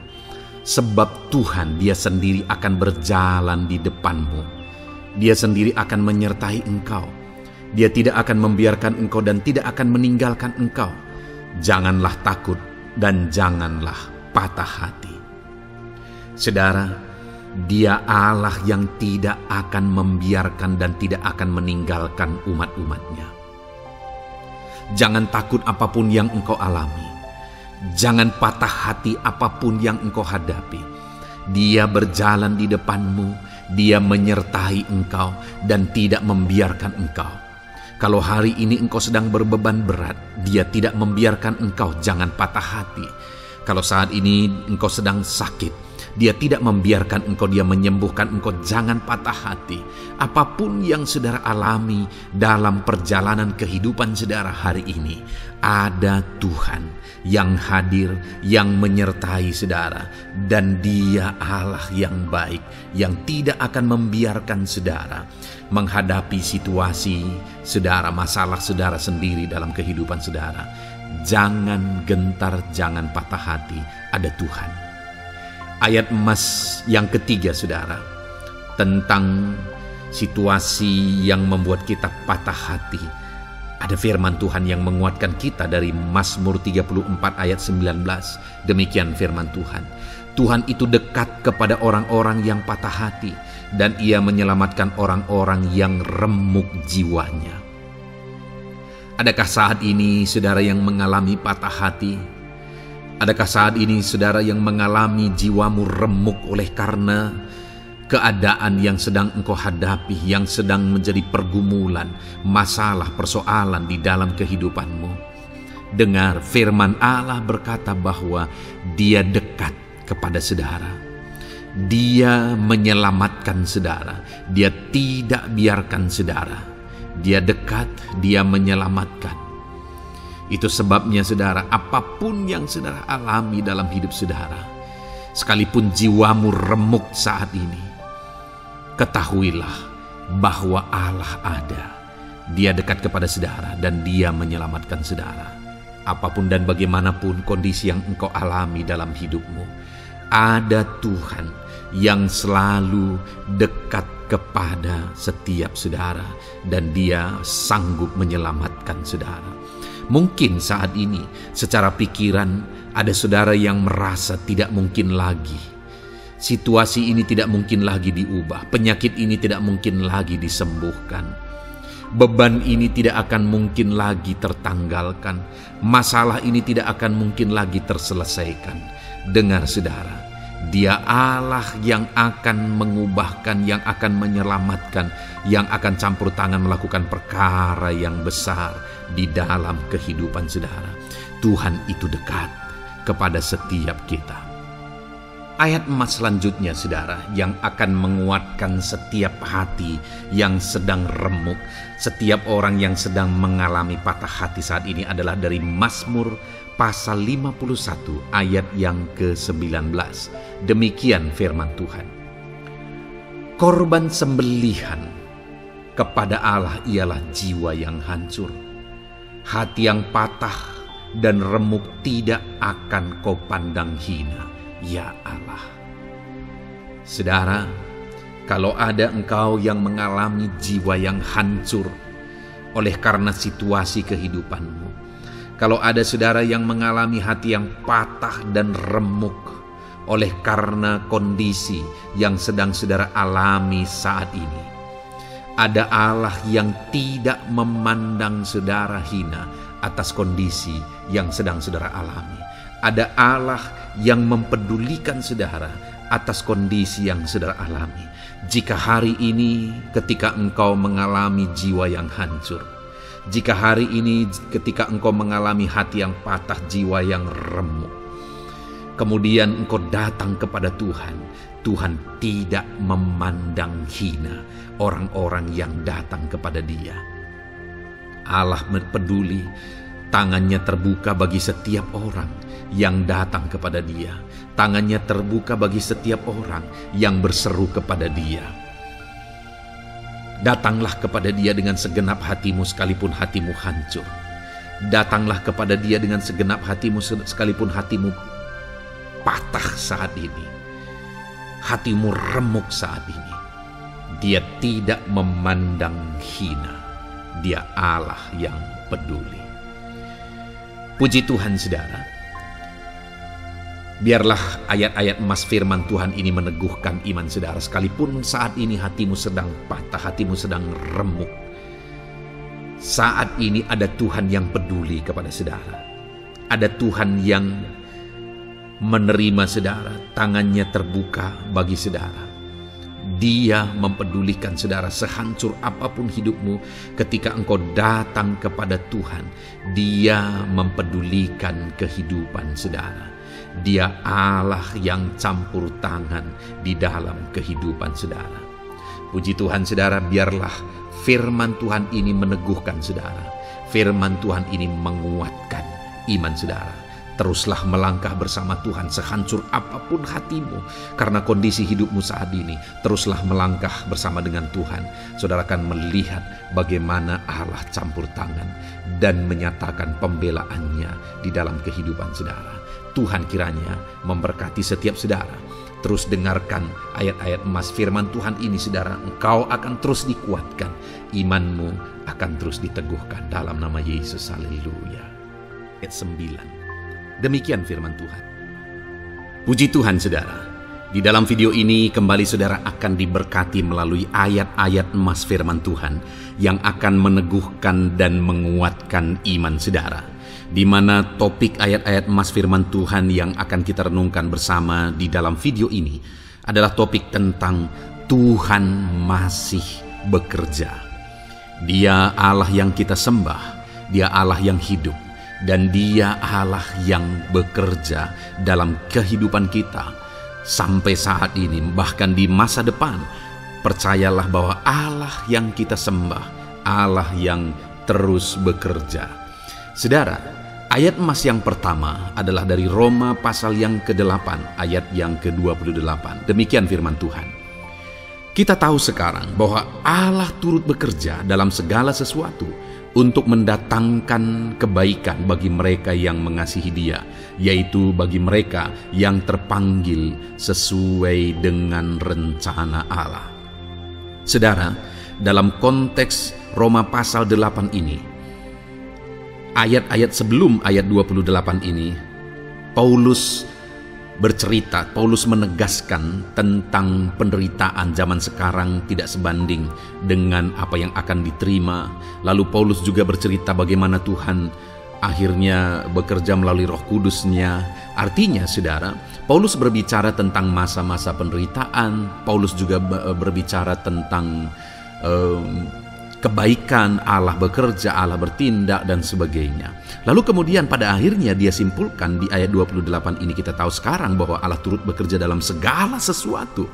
Sebab Tuhan dia sendiri akan berjalan di depanmu. Dia sendiri akan menyertai engkau. Dia tidak akan membiarkan engkau dan tidak akan meninggalkan engkau. Janganlah takut dan janganlah patah hati. Saudara, Dia Allah yang tidak akan membiarkan dan tidak akan meninggalkan umat-umatnya. Jangan takut apapun yang engkau alami. Jangan patah hati apapun yang engkau hadapi. Dia berjalan di depanmu. Dia menyertai engkau dan tidak membiarkan engkau. Kalau hari ini engkau sedang berbeban berat, Dia tidak membiarkan engkau, jangan patah hati. Kalau saat ini engkau sedang sakit, Dia tidak membiarkan engkau, Dia menyembuhkan engkau, jangan patah hati. Apapun yang saudara alami dalam perjalanan kehidupan saudara hari ini, ada Tuhan yang hadir, yang menyertai saudara, dan Dia Allah yang baik, yang tidak akan membiarkan saudara menghadapi situasi saudara, masalah saudara sendiri dalam kehidupan saudara. Jangan gentar, jangan patah hati, ada Tuhan. Ayat emas yang ketiga saudara, tentang situasi yang membuat kita patah hati. Ada firman Tuhan yang menguatkan kita dari Mazmur 34 ayat 19. Demikian firman Tuhan. Tuhan itu dekat kepada orang-orang yang patah hati, dan Ia menyelamatkan orang-orang yang remuk jiwanya. Adakah saat ini saudara yang mengalami patah hati? Adakah saat ini saudara yang mengalami jiwamu remuk oleh karena keadaan yang sedang engkau hadapi, yang sedang menjadi pergumulan, masalah, persoalan di dalam kehidupanmu? Dengar, firman Allah berkata bahwa Dia dekat kepada saudara. Dia menyelamatkan saudara. Dia tidak biarkan saudara. Dia dekat, Dia menyelamatkan. Itu sebabnya saudara, apapun yang saudara alami dalam hidup saudara, sekalipun jiwamu remuk saat ini, ketahuilah bahwa Allah ada. Dia dekat kepada saudara dan Dia menyelamatkan saudara. Apapun dan bagaimanapun kondisi yang engkau alami dalam hidupmu, ada Tuhan yang selalu dekat kepada setiap saudara dan Dia sanggup menyelamatkan saudara. Mungkin saat ini secara pikiran ada saudara yang merasa tidak mungkin lagi. Situasi ini tidak mungkin lagi diubah. Penyakit ini tidak mungkin lagi disembuhkan. Beban ini tidak akan mungkin lagi tertanggalkan. Masalah ini tidak akan mungkin lagi terselesaikan. Dengar saudara, Dia Allah yang akan mengubahkan, yang akan menyelamatkan, yang akan campur tangan melakukan perkara yang besar di dalam kehidupan saudara. Tuhan itu dekat kepada setiap kita. Ayat emas selanjutnya saudara, yang akan menguatkan setiap hati yang sedang remuk, setiap orang yang sedang mengalami patah hati saat ini adalah dari Mazmur pasal 51 ayat yang ke-19. Demikian firman Tuhan. Korban sembelihan kepada Allah ialah jiwa yang hancur. Hati yang patah dan remuk tidak akan kau pandang hina, ya Allah. Saudara, kalau ada engkau yang mengalami jiwa yang hancur oleh karena situasi kehidupanmu, kalau ada saudara yang mengalami hati yang patah dan remuk oleh karena kondisi yang sedang saudara alami saat ini, ada Allah yang tidak memandang saudara hina. atas kondisi yang sedang saudara alami. Ada Allah yang mempedulikan saudara atas kondisi yang saudara alami. Jika hari ini ketika engkau mengalami jiwa yang hancur, jika hari ini ketika engkau mengalami hati yang patah, jiwa yang remuk, kemudian engkau datang kepada Tuhan, Tuhan tidak memandang hina orang-orang yang datang kepada Dia. Allah peduli, tangannya terbuka bagi setiap orang yang datang kepada Dia. Tangannya terbuka bagi setiap orang yang berseru kepada Dia. Datanglah kepada Dia dengan segenap hatimu sekalipun hatimu hancur. Datanglah kepada Dia dengan segenap hatimu sekalipun hatimu patah saat ini. Hatimu remuk saat ini. Dia tidak memandang hina. Dia Allah yang peduli. Puji Tuhan saudara. Biarlah ayat-ayat emas firman Tuhan ini meneguhkan iman saudara. Sekalipun saat ini hatimu sedang patah, hatimu sedang remuk. Saat ini ada Tuhan yang peduli kepada saudara. Ada Tuhan yang menerima saudara, tangannya terbuka bagi saudara. Dia mempedulikan saudara sehancur apapun hidupmu. Ketika engkau datang kepada Tuhan, Dia mempedulikan kehidupan saudara. Dia Allah yang campur tangan di dalam kehidupan saudara. Puji Tuhan saudara, biarlah firman Tuhan ini meneguhkan saudara. Firman Tuhan ini menguatkan iman saudara. Teruslah melangkah bersama Tuhan sehancur apapun hatimu karena kondisi hidupmu saat ini. Teruslah melangkah bersama dengan Tuhan. Saudara akan melihat bagaimana Allah campur tangan dan menyatakan pembelaannya di dalam kehidupan saudara. Tuhan kiranya memberkati setiap saudara. Terus dengarkan ayat-ayat emas firman Tuhan ini saudara. Engkau akan terus dikuatkan. Imanmu akan terus diteguhkan dalam nama Yesus. Haleluya. Ayat 9. Demikian firman Tuhan. Puji Tuhan saudara. Di dalam video ini kembali saudara akan diberkati melalui ayat-ayat emas firman Tuhan yang akan meneguhkan dan menguatkan iman saudara. Di mana topik ayat-ayat emas firman Tuhan yang akan kita renungkan bersama di dalam video ini adalah topik tentang Tuhan masih bekerja. Dia Allah yang kita sembah, Dia Allah yang hidup, dan Dia Allah yang bekerja dalam kehidupan kita sampai saat ini, bahkan di masa depan. Percayalah bahwa Allah yang kita sembah, Allah yang terus bekerja. Saudara, ayat emas yang pertama adalah dari Roma pasal yang ke-8 ayat yang ke-28. Demikian firman Tuhan. Kita tahu sekarang bahwa Allah turut bekerja dalam segala sesuatu untuk mendatangkan kebaikan bagi mereka yang mengasihi Dia, yaitu bagi mereka yang terpanggil sesuai dengan rencana Allah. Saudara, dalam konteks Roma pasal 8 ini, ayat-ayat sebelum ayat 28 ini, Paulus bercerita, Paulus menegaskan tentang penderitaan zaman sekarang tidak sebanding dengan apa yang akan diterima. Lalu Paulus juga bercerita bagaimana Tuhan akhirnya bekerja melalui Roh Kudus-Nya. Artinya saudara, Paulus berbicara tentang masa-masa penderitaan. Paulus juga berbicara tentang kebaikan, Allah bekerja, Allah bertindak, dan sebagainya. Lalu kemudian pada akhirnya dia simpulkan di ayat 28 ini, kita tahu sekarang bahwa Allah turut bekerja dalam segala sesuatu.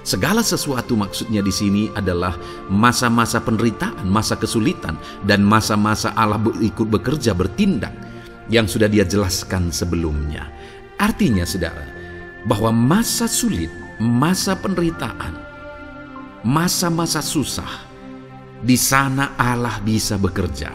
Segala sesuatu maksudnya di sini adalah masa-masa penderitaan, masa kesulitan, dan masa-masa Allah ikut bekerja, bertindak, yang sudah dia jelaskan sebelumnya. Artinya saudara, bahwa masa sulit, masa penderitaan, masa-masa susah, di sana Allah bisa bekerja.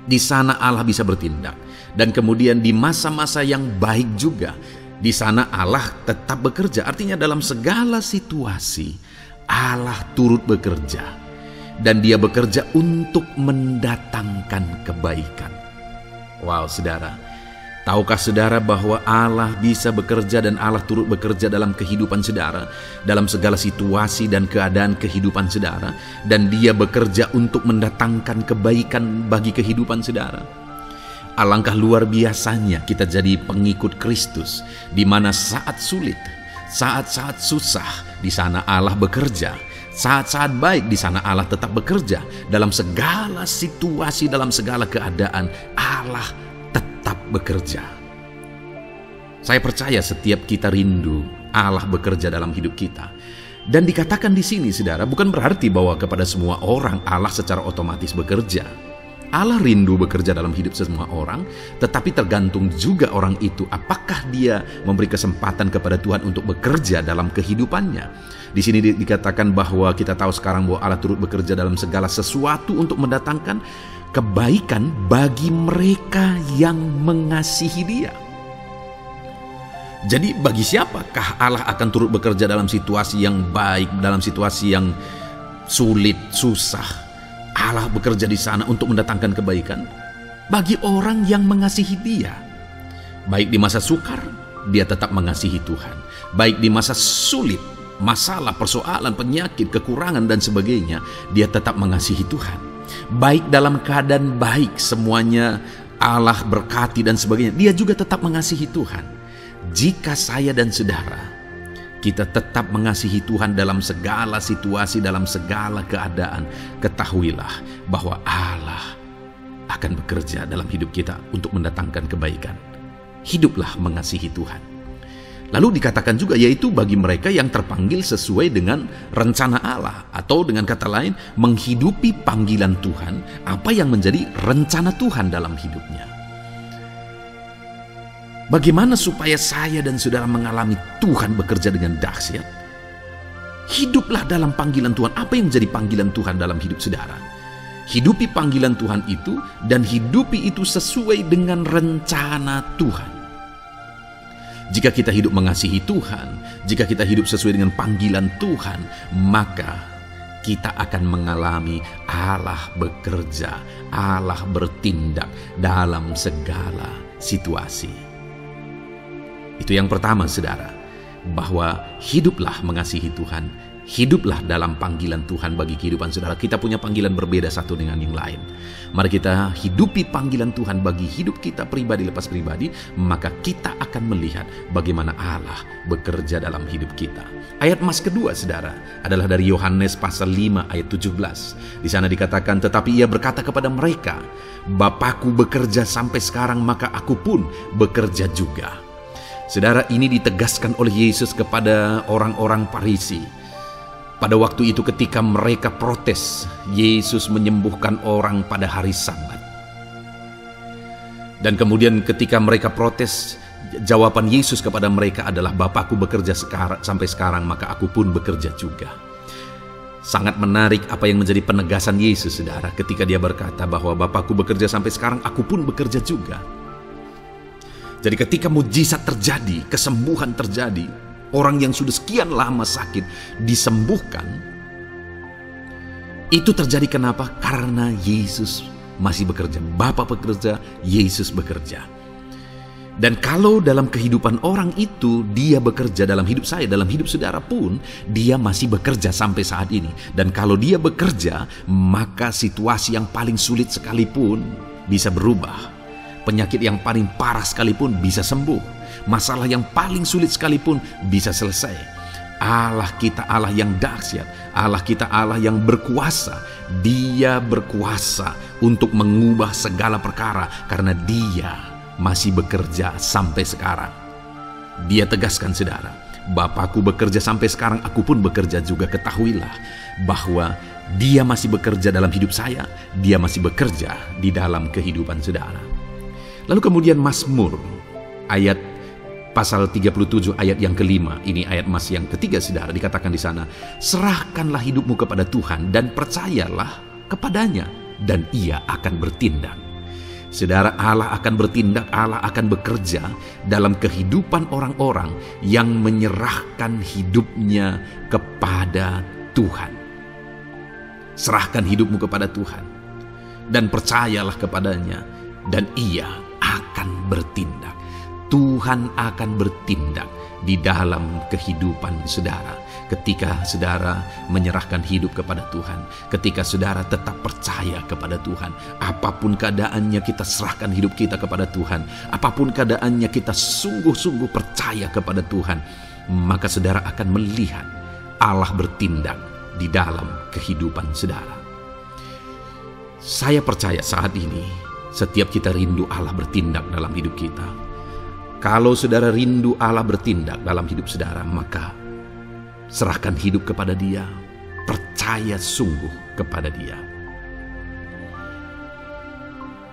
Di sana Allah bisa bertindak. Dan kemudian di masa-masa yang baik juga, di sana Allah tetap bekerja. Artinya dalam segala situasi Allah turut bekerja. Dan Dia bekerja untuk mendatangkan kebaikan. Wow saudara, Tahukah saudara bahwa Allah bisa bekerja dan Allah turut bekerja dalam kehidupan saudara, dalam segala situasi dan keadaan kehidupan saudara, dan Dia bekerja untuk mendatangkan kebaikan bagi kehidupan saudara? Alangkah luar biasanya kita jadi pengikut Kristus, di mana saat sulit, saat-saat susah, di sana Allah bekerja. Saat-saat baik, di sana Allah tetap bekerja. Dalam segala situasi, dalam segala keadaan, Allah tetap bekerja. Saya percaya setiap kita rindu Allah bekerja dalam hidup kita. Dan dikatakan di sini, saudara, bukan berarti bahwa kepada semua orang Allah secara otomatis bekerja. Allah rindu bekerja dalam hidup semua orang, tetapi tergantung juga orang itu apakah dia memberi kesempatan kepada Tuhan untuk bekerja dalam kehidupannya. Di sini dikatakan bahwa kita tahu sekarang bahwa Allah turut bekerja dalam segala sesuatu untuk mendatangkan kebaikan bagi mereka yang mengasihi Dia. Jadi bagi siapakah Allah akan turut bekerja dalam situasi yang baik, dalam situasi yang sulit, susah? Allah bekerja di sana untuk mendatangkan kebaikan bagi orang yang mengasihi Dia. Baik di masa sukar, dia tetap mengasihi Tuhan. Baik di masa sulit, masalah, persoalan, penyakit, kekurangan dan sebagainya, dia tetap mengasihi Tuhan. Baik dalam keadaan baik, semuanya Allah berkati dan sebagainya, dia juga tetap mengasihi Tuhan. Jika saya dan saudara kita tetap mengasihi Tuhan dalam segala situasi, dalam segala keadaan, ketahuilah bahwa Allah akan bekerja dalam hidup kita untuk mendatangkan kebaikan. Hiduplah mengasihi Tuhan. Lalu dikatakan juga, yaitu bagi mereka yang terpanggil sesuai dengan rencana Allah, atau dengan kata lain, menghidupi panggilan Tuhan, apa yang menjadi rencana Tuhan dalam hidupnya. Bagaimana supaya saya dan saudara mengalami Tuhan bekerja dengan dahsyat? Hiduplah dalam panggilan Tuhan. Apa yang menjadi panggilan Tuhan dalam hidup saudara? Hidupi panggilan Tuhan itu, dan hidupi itu sesuai dengan rencana Tuhan. Jika kita hidup mengasihi Tuhan, jika kita hidup sesuai dengan panggilan Tuhan, maka kita akan mengalami Allah bekerja, Allah bertindak dalam segala situasi. Itu yang pertama, saudara, bahwa hiduplah mengasihi Tuhan, hiduplah dalam panggilan Tuhan bagi kehidupan saudara. Kita punya panggilan berbeda satu dengan yang lain. Mari kita hidupi panggilan Tuhan bagi hidup kita pribadi lepas pribadi, maka kita akan melihat bagaimana Allah bekerja dalam hidup kita. Ayat emas kedua, saudara, adalah dari Yohanes pasal 5 ayat 17. Di sana dikatakan, tetapi ia berkata kepada mereka, Bapakku bekerja sampai sekarang, maka aku pun bekerja juga. Saudara, ini ditegaskan oleh Yesus kepada orang-orang Farisi. Pada waktu itu ketika mereka protes, Yesus menyembuhkan orang pada hari Sabat. Dan kemudian ketika mereka protes, jawaban Yesus kepada mereka adalah, Bapakku bekerja sampai sekarang, maka aku pun bekerja juga. Sangat menarik apa yang menjadi penegasan Yesus, saudara, ketika dia berkata bahwa Bapakku bekerja sampai sekarang, aku pun bekerja juga. Jadi ketika mujizat terjadi, kesembuhan terjadi, orang yang sudah sekian lama sakit disembuhkan, itu terjadi kenapa? Karena Yesus masih bekerja. Bapa bekerja, Yesus bekerja. Dan kalau dalam kehidupan orang itu dia bekerja, dalam hidup saya, dalam hidup saudara pun, dia masih bekerja sampai saat ini. Dan kalau dia bekerja, maka situasi yang paling sulit sekalipun bisa berubah. Penyakit yang paling parah sekalipun bisa sembuh. Masalah yang paling sulit sekalipun bisa selesai. Allah kita Allah yang dahsyat. Allah kita Allah yang berkuasa. Dia berkuasa untuk mengubah segala perkara karena Dia masih bekerja sampai sekarang. Dia tegaskan, saudara, Bapakku bekerja sampai sekarang, aku pun bekerja juga. Ketahuilah bahwa Dia masih bekerja dalam hidup saya. Dia masih bekerja di dalam kehidupan saudara. Lalu kemudian Mazmur ayat pasal 37 ayat yang kelima, ini ayat emas yang ketiga, saudara, dikatakan di sana, serahkanlah hidupmu kepada Tuhan dan percayalah kepadanya dan Ia akan bertindak. Saudara, Allah akan bertindak, Allah akan bekerja dalam kehidupan orang-orang yang menyerahkan hidupnya kepada Tuhan. Serahkan hidupmu kepada Tuhan dan percayalah kepadanya dan Ia akan bertindak. Tuhan akan bertindak di dalam kehidupan saudara. Ketika saudara menyerahkan hidup kepada Tuhan, ketika saudara tetap percaya kepada Tuhan, apapun keadaannya kita serahkan hidup kita kepada Tuhan, apapun keadaannya kita sungguh-sungguh percaya kepada Tuhan, maka saudara akan melihat Allah bertindak di dalam kehidupan saudara. Saya percaya saat ini setiap kita rindu Allah bertindak dalam hidup kita. Kalau saudara rindu Allah bertindak dalam hidup saudara, maka serahkan hidup kepada Dia, percaya sungguh kepada Dia.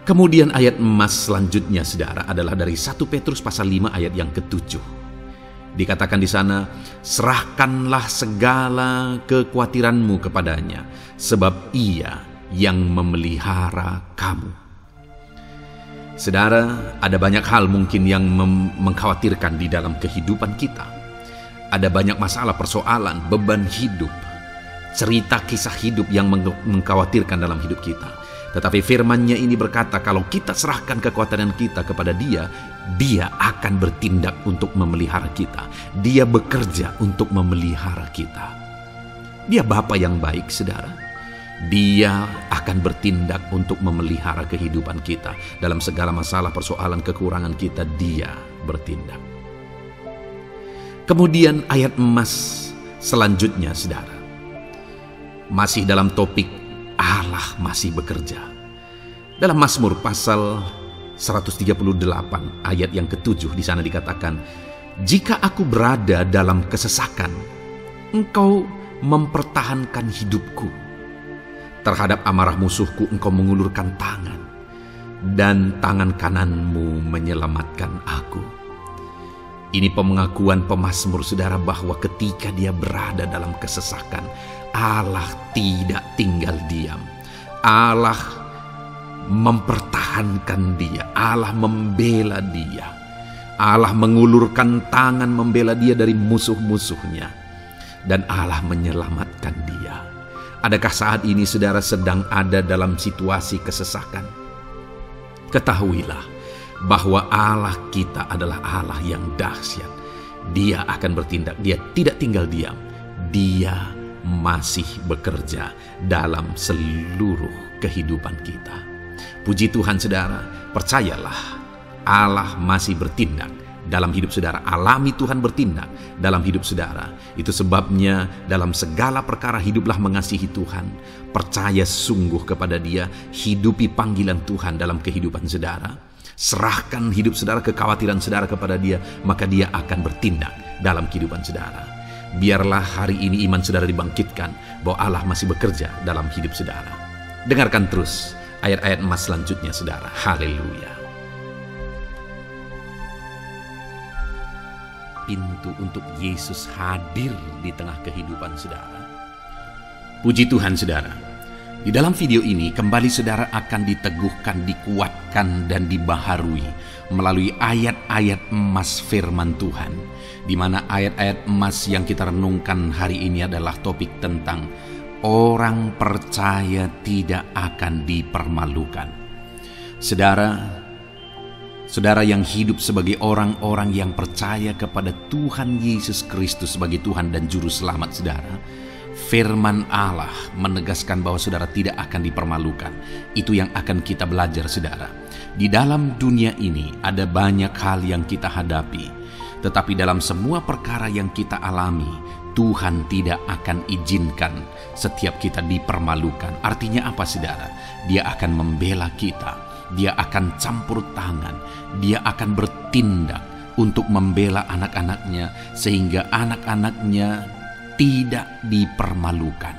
Kemudian ayat emas selanjutnya saudara adalah dari 1 Petrus pasal 5 ayat yang ke-7. Dikatakan di sana, serahkanlah segala kekhawatiranmu kepadanya, sebab Ia yang memelihara kamu. Saudara, ada banyak hal mungkin yang mengkhawatirkan di dalam kehidupan kita. Ada banyak masalah, persoalan, beban hidup, cerita kisah hidup yang mengkhawatirkan dalam hidup kita. Tetapi firman-Nya ini berkata, kalau kita serahkan kekhawatiran kita kepada Dia, Dia akan bertindak untuk memelihara kita. Dia bekerja untuk memelihara kita. Dia Bapa yang baik, saudara. Dia akan bertindak untuk memelihara kehidupan kita. Dalam segala masalah, persoalan, kekurangan kita, Dia bertindak. Kemudian ayat emas selanjutnya, saudara, masih dalam topik Allah masih bekerja. Dalam Mazmur pasal 138 ayat yang ke-7 di sana dikatakan, jika aku berada dalam kesesakan, Engkau mempertahankan hidupku. Terhadap amarah musuhku Engkau mengulurkan tangan, dan tangan kananmu menyelamatkan aku. Ini pengakuan pemazmur saudara bahwa ketika dia berada dalam kesesakan, Allah tidak tinggal diam. Allah mempertahankan dia, Allah membela dia. Allah mengulurkan tangan membela dia dari musuh-musuhnya, dan Allah menyelamatkan dia. Adakah saat ini saudara sedang ada dalam situasi kesesakan? Ketahuilah bahwa Allah kita adalah Allah yang dahsyat. Dia akan bertindak, Dia tidak tinggal diam. Dia masih bekerja dalam seluruh kehidupan kita. Puji Tuhan saudara, percayalah Allah masih bertindak dalam hidup saudara. Alami Tuhan bertindak dalam hidup saudara. Itu sebabnya dalam segala perkara hiduplah mengasihi Tuhan. Percaya sungguh kepada Dia. Hidupi panggilan Tuhan dalam kehidupan saudara. Serahkan hidup saudara, kekhawatiran saudara kepada Dia. Maka Dia akan bertindak dalam kehidupan saudara. Biarlah hari ini iman saudara dibangkitkan bahwa Allah masih bekerja dalam hidup saudara. Dengarkan terus ayat-ayat emas selanjutnya saudara. Haleluya. Pintu untuk Yesus hadir di tengah kehidupan saudara. Puji Tuhan saudara. Di dalam video ini kembali saudara akan diteguhkan, dikuatkan dan dibaharui melalui ayat-ayat emas firman Tuhan. Di mana ayat-ayat emas yang kita renungkan hari ini adalah topik tentang orang percaya tidak akan dipermalukan. Saudara yang hidup sebagai orang-orang yang percaya kepada Tuhan Yesus Kristus sebagai Tuhan dan Juru Selamat saudara, firman Allah menegaskan bahwa saudara tidak akan dipermalukan. Itu yang akan kita belajar saudara. Di dalam dunia ini ada banyak hal yang kita hadapi, tetapi dalam semua perkara yang kita alami, Tuhan tidak akan izinkan setiap kita dipermalukan. Artinya apa saudara? Dia akan membela kita. Dia akan campur tangan, Dia akan bertindak untuk membela anak-anaknya sehingga anak-anaknya tidak dipermalukan.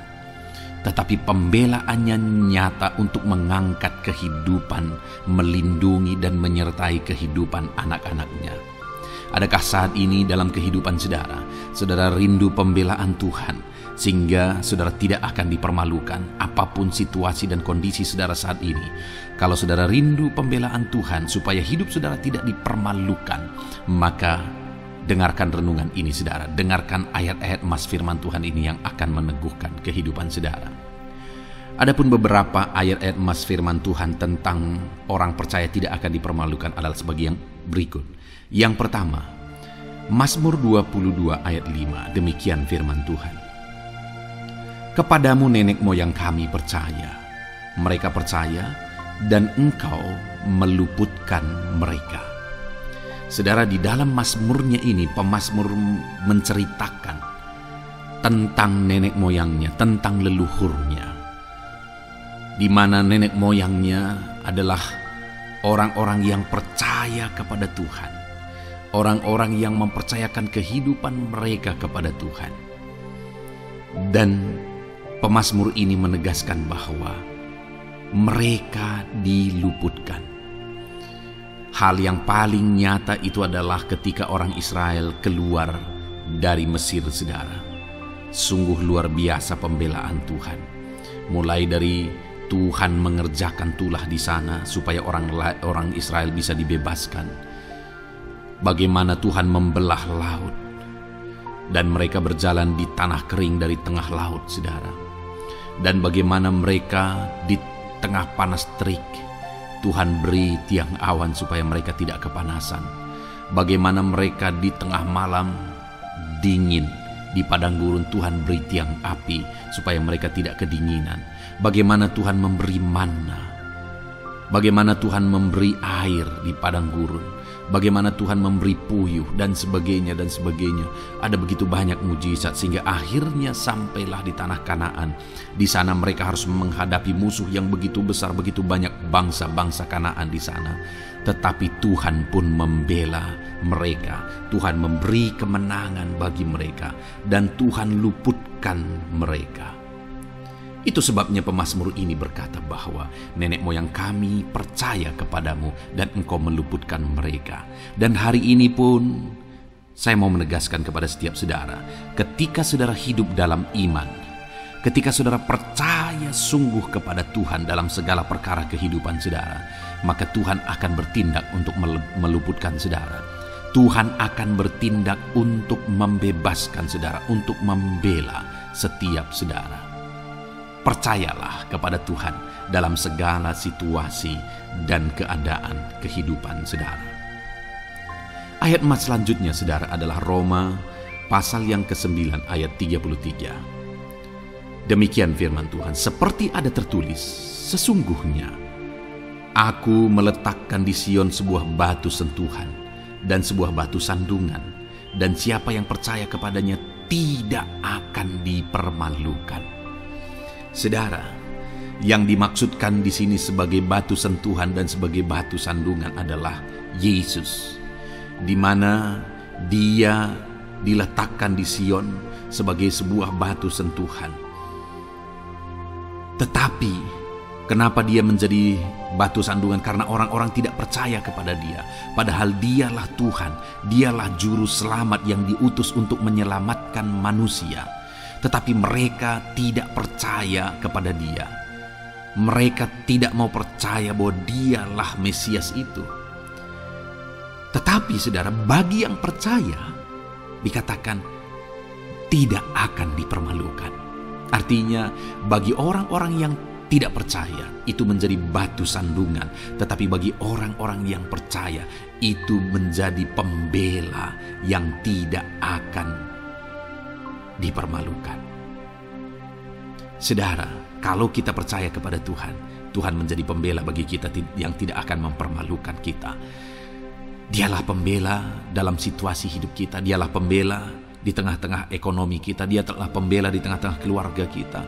Tetapi pembelaannya nyata untuk mengangkat kehidupan, melindungi dan menyertai kehidupan anak-anaknya. Adakah saat ini dalam kehidupan saudara, saudara rindu pembelaan Tuhan sehingga saudara tidak akan dipermalukan apapun situasi dan kondisi saudara saat ini? Kalau saudara rindu pembelaan Tuhan supaya hidup saudara tidak dipermalukan, maka dengarkan renungan ini saudara. Dengarkan ayat-ayat emas firman Tuhan ini yang akan meneguhkan kehidupan saudara. Adapun beberapa ayat-ayat emas firman Tuhan tentang orang percaya tidak akan dipermalukan adalah berikut. Yang pertama, Mazmur 22 ayat 5, demikian firman Tuhan. Kepadamu nenek moyang kami percaya, mereka percaya dan Engkau meluputkan mereka. Saudara, di dalam mazmurnya ini, pemazmur menceritakan tentang nenek moyangnya, tentang leluhurnya, di mana nenek moyangnya adalah orang-orang yang percaya kepada Tuhan, orang-orang yang mempercayakan kehidupan mereka kepada Tuhan. Dan pemazmur ini menegaskan bahwa mereka diluputkan. Hal yang paling nyata itu adalah ketika orang Israel keluar dari Mesir, saudara. Sungguh luar biasa pembelaan Tuhan. Mulai dari Tuhan mengerjakan tulah di sana supaya orang Israel bisa dibebaskan. Bagaimana Tuhan membelah laut dan mereka berjalan di tanah kering dari tengah laut, saudara. Dan bagaimana mereka di tengah panas terik, Tuhan beri tiang awan supaya mereka tidak kepanasan. Bagaimana mereka di tengah malam dingin, di padang gurun Tuhan beri tiang api supaya mereka tidak kedinginan. Bagaimana Tuhan memberi manna, bagaimana Tuhan memberi air di padang gurun, bagaimana Tuhan memberi puyuh dan sebagainya dan sebagainya. Ada begitu banyak mujizat sehingga akhirnya sampailah di tanah Kanaan. Di sana mereka harus menghadapi musuh yang begitu besar, begitu banyak bangsa-bangsa Kanaan di sana. Tetapi Tuhan pun membela mereka. Tuhan memberi kemenangan bagi mereka dan Tuhan luputkan mereka. Itu sebabnya pemazmur ini berkata bahwa nenek moyang kami percaya kepadamu dan Engkau meluputkan mereka. Dan hari ini pun saya mau menegaskan kepada setiap saudara, ketika saudara hidup dalam iman, ketika saudara percaya sungguh kepada Tuhan dalam segala perkara kehidupan saudara, maka Tuhan akan bertindak untuk meluputkan saudara. Tuhan akan bertindak untuk membebaskan saudara, untuk membela setiap saudara. Percayalah kepada Tuhan dalam segala situasi dan keadaan kehidupan saudara. Ayat emas selanjutnya saudara adalah Roma pasal yang ke-9 ayat 33. Demikian firman Tuhan, seperti ada tertulis, sesungguhnya Aku meletakkan di Sion sebuah batu sentuhan dan sebuah batu sandungan, dan siapa yang percaya kepadanya tidak akan dipermalukan. Saudara, yang dimaksudkan di sini sebagai batu sentuhan dan sebagai batu sandungan adalah Yesus, di mana Dia diletakkan di Sion sebagai sebuah batu sentuhan. Tetapi kenapa Dia menjadi batu sandungan? Karena orang-orang tidak percaya kepada Dia, padahal Dialah Tuhan, Dialah juru selamat yang diutus untuk menyelamatkan manusia. Tetapi mereka tidak percaya kepada Dia. Mereka tidak mau percaya bahwa Dialah Mesias itu. Tetapi saudara, bagi yang percaya dikatakan tidak akan dipermalukan. Artinya bagi orang-orang yang tidak percaya itu menjadi batu sandungan, tetapi bagi orang-orang yang percaya itu menjadi pembela yang tidak akan dipermalukan. Saudara, kalau kita percaya kepada Tuhan, Tuhan menjadi pembela bagi kita yang tidak akan mempermalukan kita. Dialah pembela dalam situasi hidup kita, Dialah pembela di tengah-tengah ekonomi kita, Dialah pembela di tengah-tengah keluarga kita,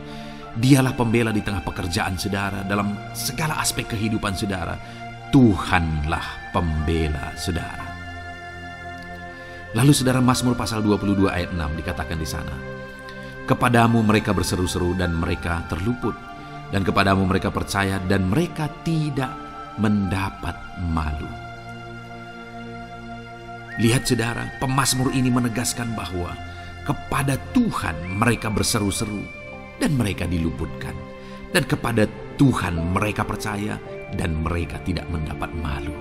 Dialah pembela di tengah pekerjaan saudara, dalam segala aspek kehidupan saudara. Tuhanlah pembela saudara. Lalu saudara, Mazmur pasal 22 ayat 6 dikatakan di sana, kepadamu mereka berseru-seru dan mereka terluput, dan kepadamu mereka percaya dan mereka tidak mendapat malu. Lihat saudara, pemazmur ini menegaskan bahwa kepada Tuhan mereka berseru-seru dan mereka diluputkan, dan kepada Tuhan mereka percaya dan mereka tidak mendapat malu.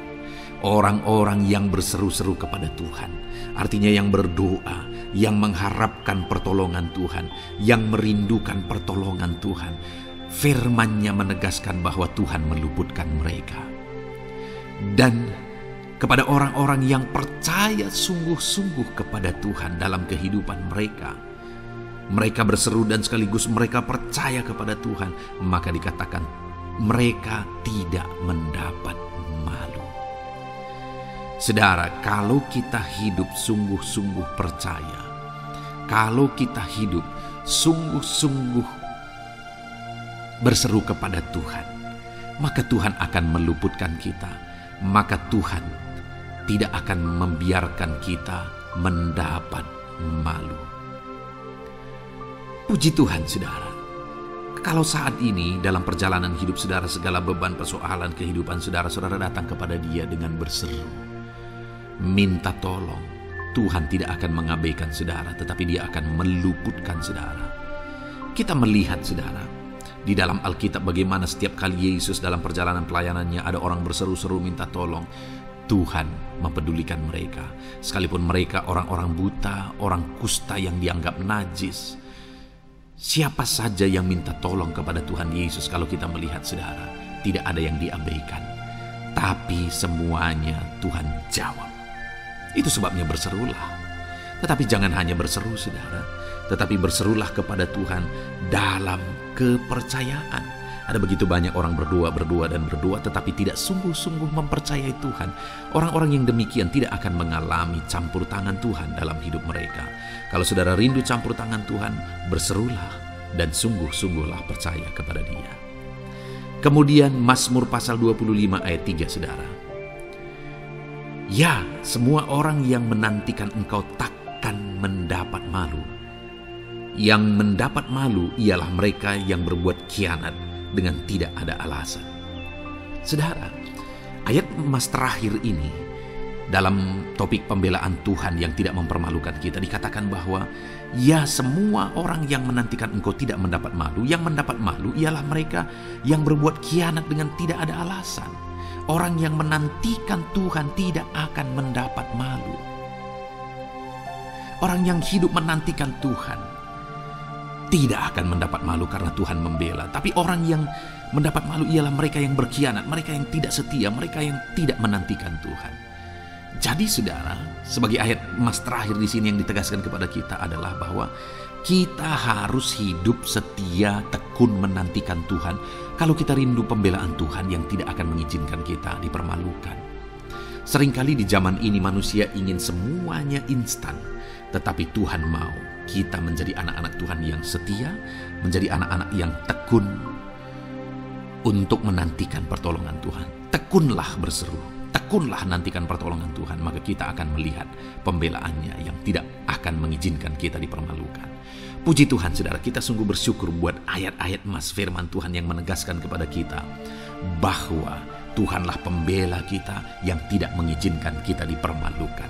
Orang-orang yang berseru-seru kepada Tuhan, artinya yang berdoa, yang mengharapkan pertolongan Tuhan, yang merindukan pertolongan Tuhan, firman-Nya menegaskan bahwa Tuhan meluputkan mereka. Dan kepada orang-orang yang percaya sungguh-sungguh kepada Tuhan dalam kehidupan mereka. Mereka berseru dan sekaligus mereka percaya kepada Tuhan, maka dikatakan mereka tidak mendapat malu. Saudara, kalau kita hidup sungguh-sungguh percaya, kalau kita hidup sungguh-sungguh berseru kepada Tuhan, maka Tuhan akan meluputkan kita. Maka Tuhan tidak akan membiarkan kita mendapat malu. Puji Tuhan, saudara. Kalau saat ini dalam perjalanan hidup saudara, segala beban persoalan kehidupan saudara datang kepada Dia dengan berseru, minta tolong, Tuhan tidak akan mengabaikan saudara, tetapi Dia akan meluputkan saudara. Kita melihat, saudara, di dalam Alkitab bagaimana setiap kali Yesus dalam perjalanan pelayanannya ada orang berseru-seru minta tolong, Tuhan mempedulikan mereka. Sekalipun mereka orang-orang buta, orang kusta yang dianggap najis. Siapa saja yang minta tolong kepada Tuhan Yesus, kalau kita melihat, saudara, tidak ada yang diabaikan. Tapi semuanya Tuhan jawab. Itu sebabnya berserulah. Tetapi jangan hanya berseru, saudara, tetapi berserulah kepada Tuhan dalam kepercayaan. Ada begitu banyak orang berdoa, tetapi tidak sungguh-sungguh mempercayai Tuhan. Orang-orang yang demikian tidak akan mengalami campur tangan Tuhan dalam hidup mereka. Kalau saudara rindu campur tangan Tuhan, berserulah dan sungguh-sungguhlah percaya kepada Dia. Kemudian Mazmur pasal 25 ayat 3, saudara. Ya, semua orang yang menantikan Engkau takkan mendapat malu. Yang mendapat malu ialah mereka yang berbuat khianat dengan tidak ada alasan. Saudara, ayat emas terakhir ini dalam topik pembelaan Tuhan yang tidak mempermalukan kita, dikatakan bahwa ya, semua orang yang menantikan Engkau tidak mendapat malu. Yang mendapat malu ialah mereka yang berbuat khianat dengan tidak ada alasan. Orang yang menantikan Tuhan tidak akan mendapat malu. Orang yang hidup menantikan Tuhan tidak akan mendapat malu karena Tuhan membela. Tapi orang yang mendapat malu ialah mereka yang berkhianat, mereka yang tidak setia, mereka yang tidak menantikan Tuhan. Jadi, saudara, sebagai ayat emas terakhir di sini yang ditegaskan kepada kita adalah bahwa kita harus hidup setia, tekun menantikan Tuhan. Kalau kita rindu pembelaan Tuhan yang tidak akan mengizinkan kita dipermalukan. Seringkali di zaman ini manusia ingin semuanya instan, tetapi Tuhan mau kita menjadi anak-anak Tuhan yang setia, menjadi anak-anak yang tekun untuk menantikan pertolongan Tuhan. Tekunlah berseru, tekunlah nantikan pertolongan Tuhan, maka kita akan melihat pembelaannya yang tidak akan mengizinkan kita dipermalukan. Puji Tuhan, saudara, kita sungguh bersyukur buat ayat-ayat emas firman Tuhan yang menegaskan kepada kita bahwa Tuhanlah pembela kita yang tidak mengizinkan kita dipermalukan.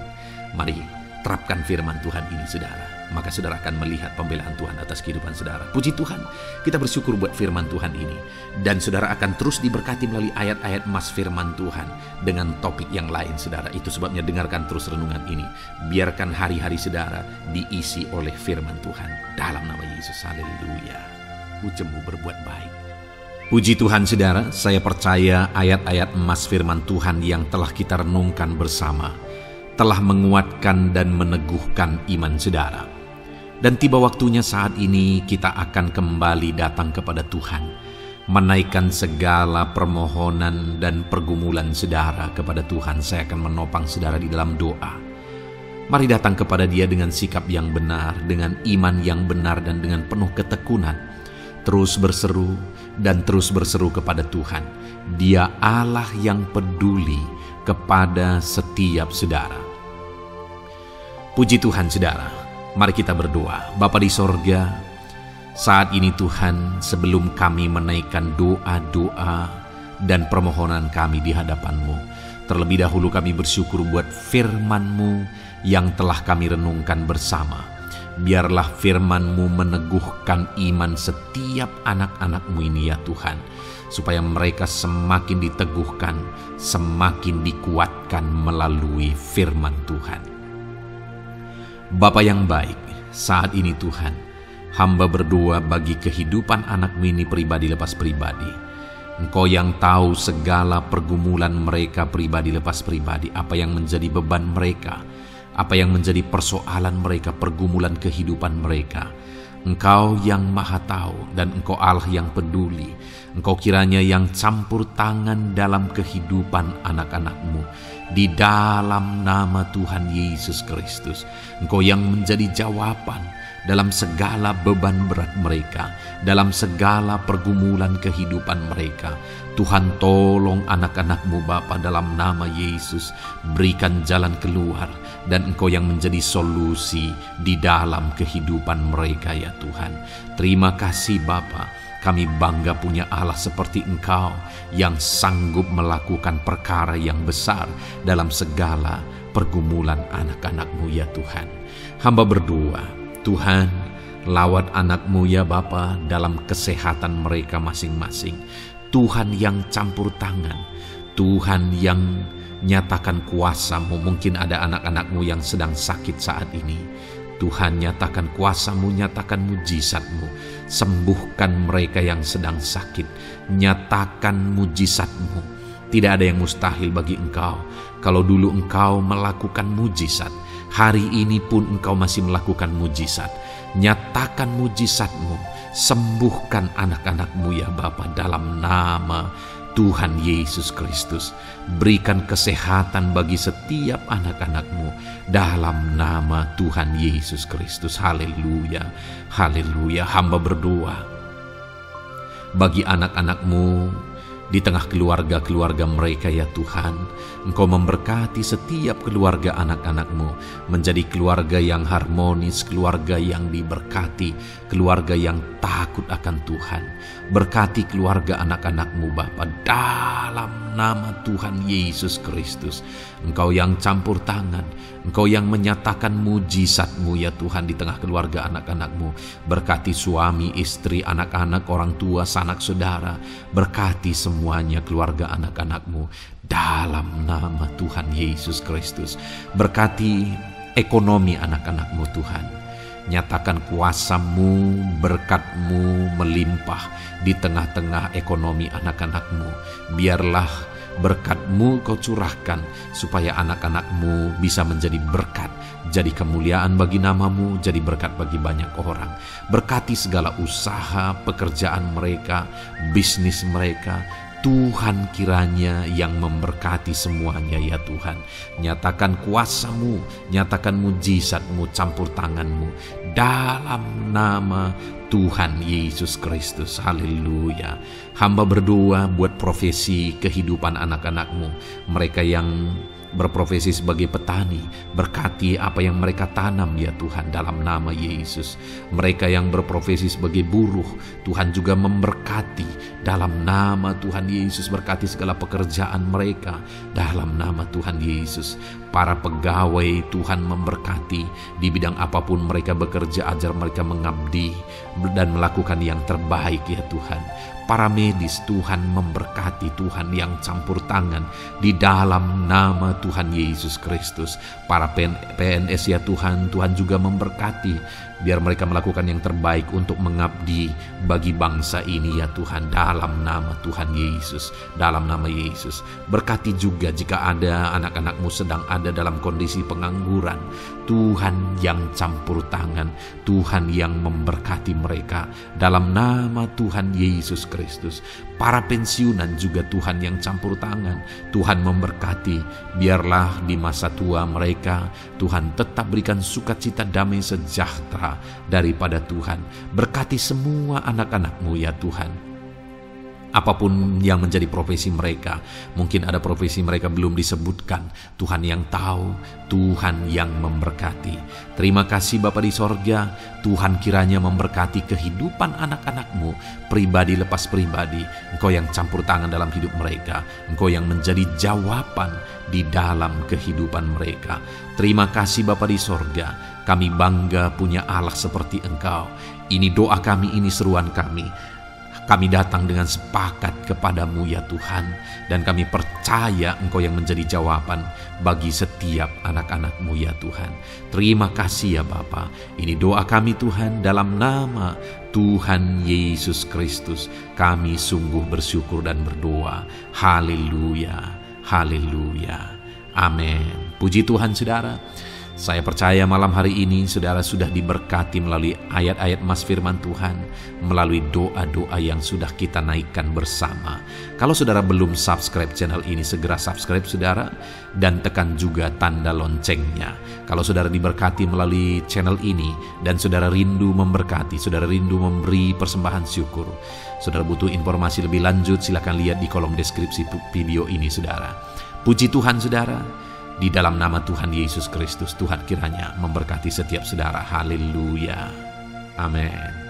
Mari terapkan firman Tuhan ini, saudara. Maka saudara akan melihat pembelaan Tuhan atas kehidupan saudara. Puji Tuhan, kita bersyukur buat firman Tuhan ini. Dan saudara akan terus diberkati melalui ayat-ayat emas firman Tuhan dengan topik yang lain, saudara. Itu sebabnya dengarkan terus renungan ini. Biarkan hari-hari saudara diisi oleh firman Tuhan. Dalam nama Yesus, haleluya. Ujungmu berbuat baik. Puji Tuhan, saudara, saya percaya ayat-ayat emas firman Tuhan yang telah kita renungkan bersama telah menguatkan dan meneguhkan iman saudara. Dan tiba waktunya saat ini kita akan kembali datang kepada Tuhan, menaikkan segala permohonan dan pergumulan saudara kepada Tuhan. Saya akan menopang saudara di dalam doa. Mari datang kepada Dia dengan sikap yang benar, dengan iman yang benar, dan dengan penuh ketekunan. Terus berseru dan terus berseru kepada Tuhan. Dia Allah yang peduli kepada setiap saudara. Puji Tuhan, saudara. Mari kita berdoa. Bapa di sorga, saat ini Tuhan, sebelum kami menaikkan doa-doa dan permohonan kami di hadapan-Mu, terlebih dahulu kami bersyukur buat firman-Mu yang telah kami renungkan bersama. Biarlah firman-Mu meneguhkan iman setiap anak-anak-Mu ini ya Tuhan, supaya mereka semakin diteguhkan, semakin dikuatkan melalui firman Tuhan. Bapa yang baik, saat ini Tuhan, hamba berdoa bagi kehidupan anak-Mu ini pribadi lepas pribadi. Engkau yang tahu segala pergumulan mereka pribadi lepas pribadi, apa yang menjadi beban mereka, apa yang menjadi persoalan mereka, pergumulan kehidupan mereka. Engkau yang maha tahu dan Engkau Allah yang peduli. Engkau kiranya yang campur tangan dalam kehidupan anak-anak-Mu. Di dalam nama Tuhan Yesus Kristus, Engkau yang menjadi jawaban dalam segala beban berat mereka, dalam segala pergumulan kehidupan mereka. Tuhan, tolong anak-anak-Mu Bapa, dalam nama Yesus. Berikan jalan keluar, dan Engkau yang menjadi solusi di dalam kehidupan mereka ya Tuhan. Terima kasih Bapa. Kami bangga punya Allah seperti Engkau yang sanggup melakukan perkara yang besar dalam segala pergumulan anak-anak-Mu ya Tuhan. Hamba berdoa, Tuhan, lawat anak-Mu ya Bapa dalam kesehatan mereka masing-masing. Tuhan yang campur tangan, Tuhan yang nyatakan kuasa-Mu. Mungkin ada anak-anak-Mu yang sedang sakit saat ini. Tuhan, nyatakan kuasa-Mu, nyatakan mujizat-Mu. Sembuhkan mereka yang sedang sakit. Nyatakan mujizat-Mu. Tidak ada yang mustahil bagi Engkau. Kalau dulu Engkau melakukan mujizat, hari ini pun Engkau masih melakukan mujizat. Nyatakan mujizat-Mu. Sembuhkan anak-anak-Mu ya Bapa, dalam nama Tuhan Yesus Kristus. Berikan kesehatan bagi setiap anak-anak-Mu dalam nama Tuhan Yesus Kristus. Haleluya, haleluya. Hamba berdoa bagi anak-anak-Mu di tengah keluarga-keluarga mereka ya Tuhan. Engkau memberkati setiap keluarga anak-anak-Mu menjadi keluarga yang harmonis, keluarga yang diberkati, keluarga yang takut akan Tuhan. Berkati keluarga anak-anak-Mu Bapa dalam nama Tuhan Yesus Kristus. Engkau yang campur tangan, Engkau yang menyatakan mujizat-Mu ya Tuhan di tengah keluarga anak-anak-Mu. Berkati suami, istri, anak-anak, orang tua, sanak saudara. Berkati semuanya keluarga anak-anak-Mu dalam nama Tuhan Yesus Kristus. Berkati ekonomi anak-anak-Mu Tuhan. Nyatakan kuasa-Mu, berkat-Mu melimpah di tengah-tengah ekonomi anak-anak-Mu. Biarlah berkat-Mu Kau curahkan supaya anak-anak-Mu bisa menjadi berkat, jadi kemuliaan bagi nama-Mu, jadi berkat bagi banyak orang. Berkati segala usaha, pekerjaan mereka, bisnis mereka. Tuhan kiranya yang memberkati semuanya ya Tuhan. Nyatakan kuasa-Mu, nyatakan mujizat-Mu, campur tangan-Mu dalam nama Tuhan Yesus Kristus. Haleluya. Hamba berdoa buat profesi kehidupan anak-anak-Mu, mereka yang berprofesi sebagai petani. Berkati apa yang mereka tanam ya Tuhan dalam nama Yesus. Mereka yang berprofesi sebagai buruh, Tuhan juga memberkati dalam nama Tuhan Yesus. Berkati segala pekerjaan mereka dalam nama Tuhan Yesus. Para pegawai Tuhan memberkati di bidang apapun mereka bekerja, ajar mereka mengabdi dan melakukan yang terbaik ya Tuhan. Para medis Tuhan memberkati, Tuhan yang campur tangan di dalam nama Tuhan Yesus Kristus. Para PNS ya Tuhan, Tuhan juga memberkati biar mereka melakukan yang terbaik untuk mengabdi bagi bangsa ini ya Tuhan dalam nama Tuhan Yesus. Dalam nama Yesus. Berkati juga jika ada anak-anak-Mu sedang ada dalam kondisi pengangguran. Tuhan yang campur tangan, Tuhan yang memberkati mereka dalam nama Tuhan Yesus Kristus. Para pensiunan juga Tuhan yang campur tangan, Tuhan memberkati. Biarlah di masa tua mereka Tuhan tetap berikan sukacita, damai, sejahtera daripada Tuhan. Berkati semua anak-anak-Mu ya Tuhan. Apapun yang menjadi profesi mereka, mungkin ada profesi mereka belum disebutkan, Tuhan yang tahu, Tuhan yang memberkati. Terima kasih Bapa di sorga, Tuhan kiranya memberkati kehidupan anak-anak-Mu, pribadi lepas pribadi. Engkau yang campur tangan dalam hidup mereka, Engkau yang menjadi jawaban di dalam kehidupan mereka. Terima kasih Bapa di sorga, kami bangga punya Allah seperti Engkau. Ini doa kami, ini seruan kami. Kami datang dengan sepakat kepadamu ya Tuhan, dan kami percaya Engkau yang menjadi jawaban bagi setiap anak-anak-Mu ya Tuhan. Terima kasih ya Bapa. Ini doa kami Tuhan dalam nama Tuhan Yesus Kristus, kami sungguh bersyukur dan berdoa. Haleluya, haleluya, amin. Puji Tuhan saudara. Saya percaya malam hari ini saudara sudah diberkati melalui ayat-ayat Mas Firman Tuhan, melalui doa-doa yang sudah kita naikkan bersama. Kalau saudara belum subscribe channel ini, segera subscribe saudara, dan tekan juga tanda loncengnya. Kalau saudara diberkati melalui channel ini, dan saudara rindu memberkati, saudara rindu memberi persembahan syukur, saudara butuh informasi lebih lanjut, silakan lihat di kolom deskripsi video ini saudara. Puji Tuhan saudara. Di dalam nama Tuhan Yesus Kristus, Tuhan kiranya memberkati setiap saudara. Haleluya. Amin.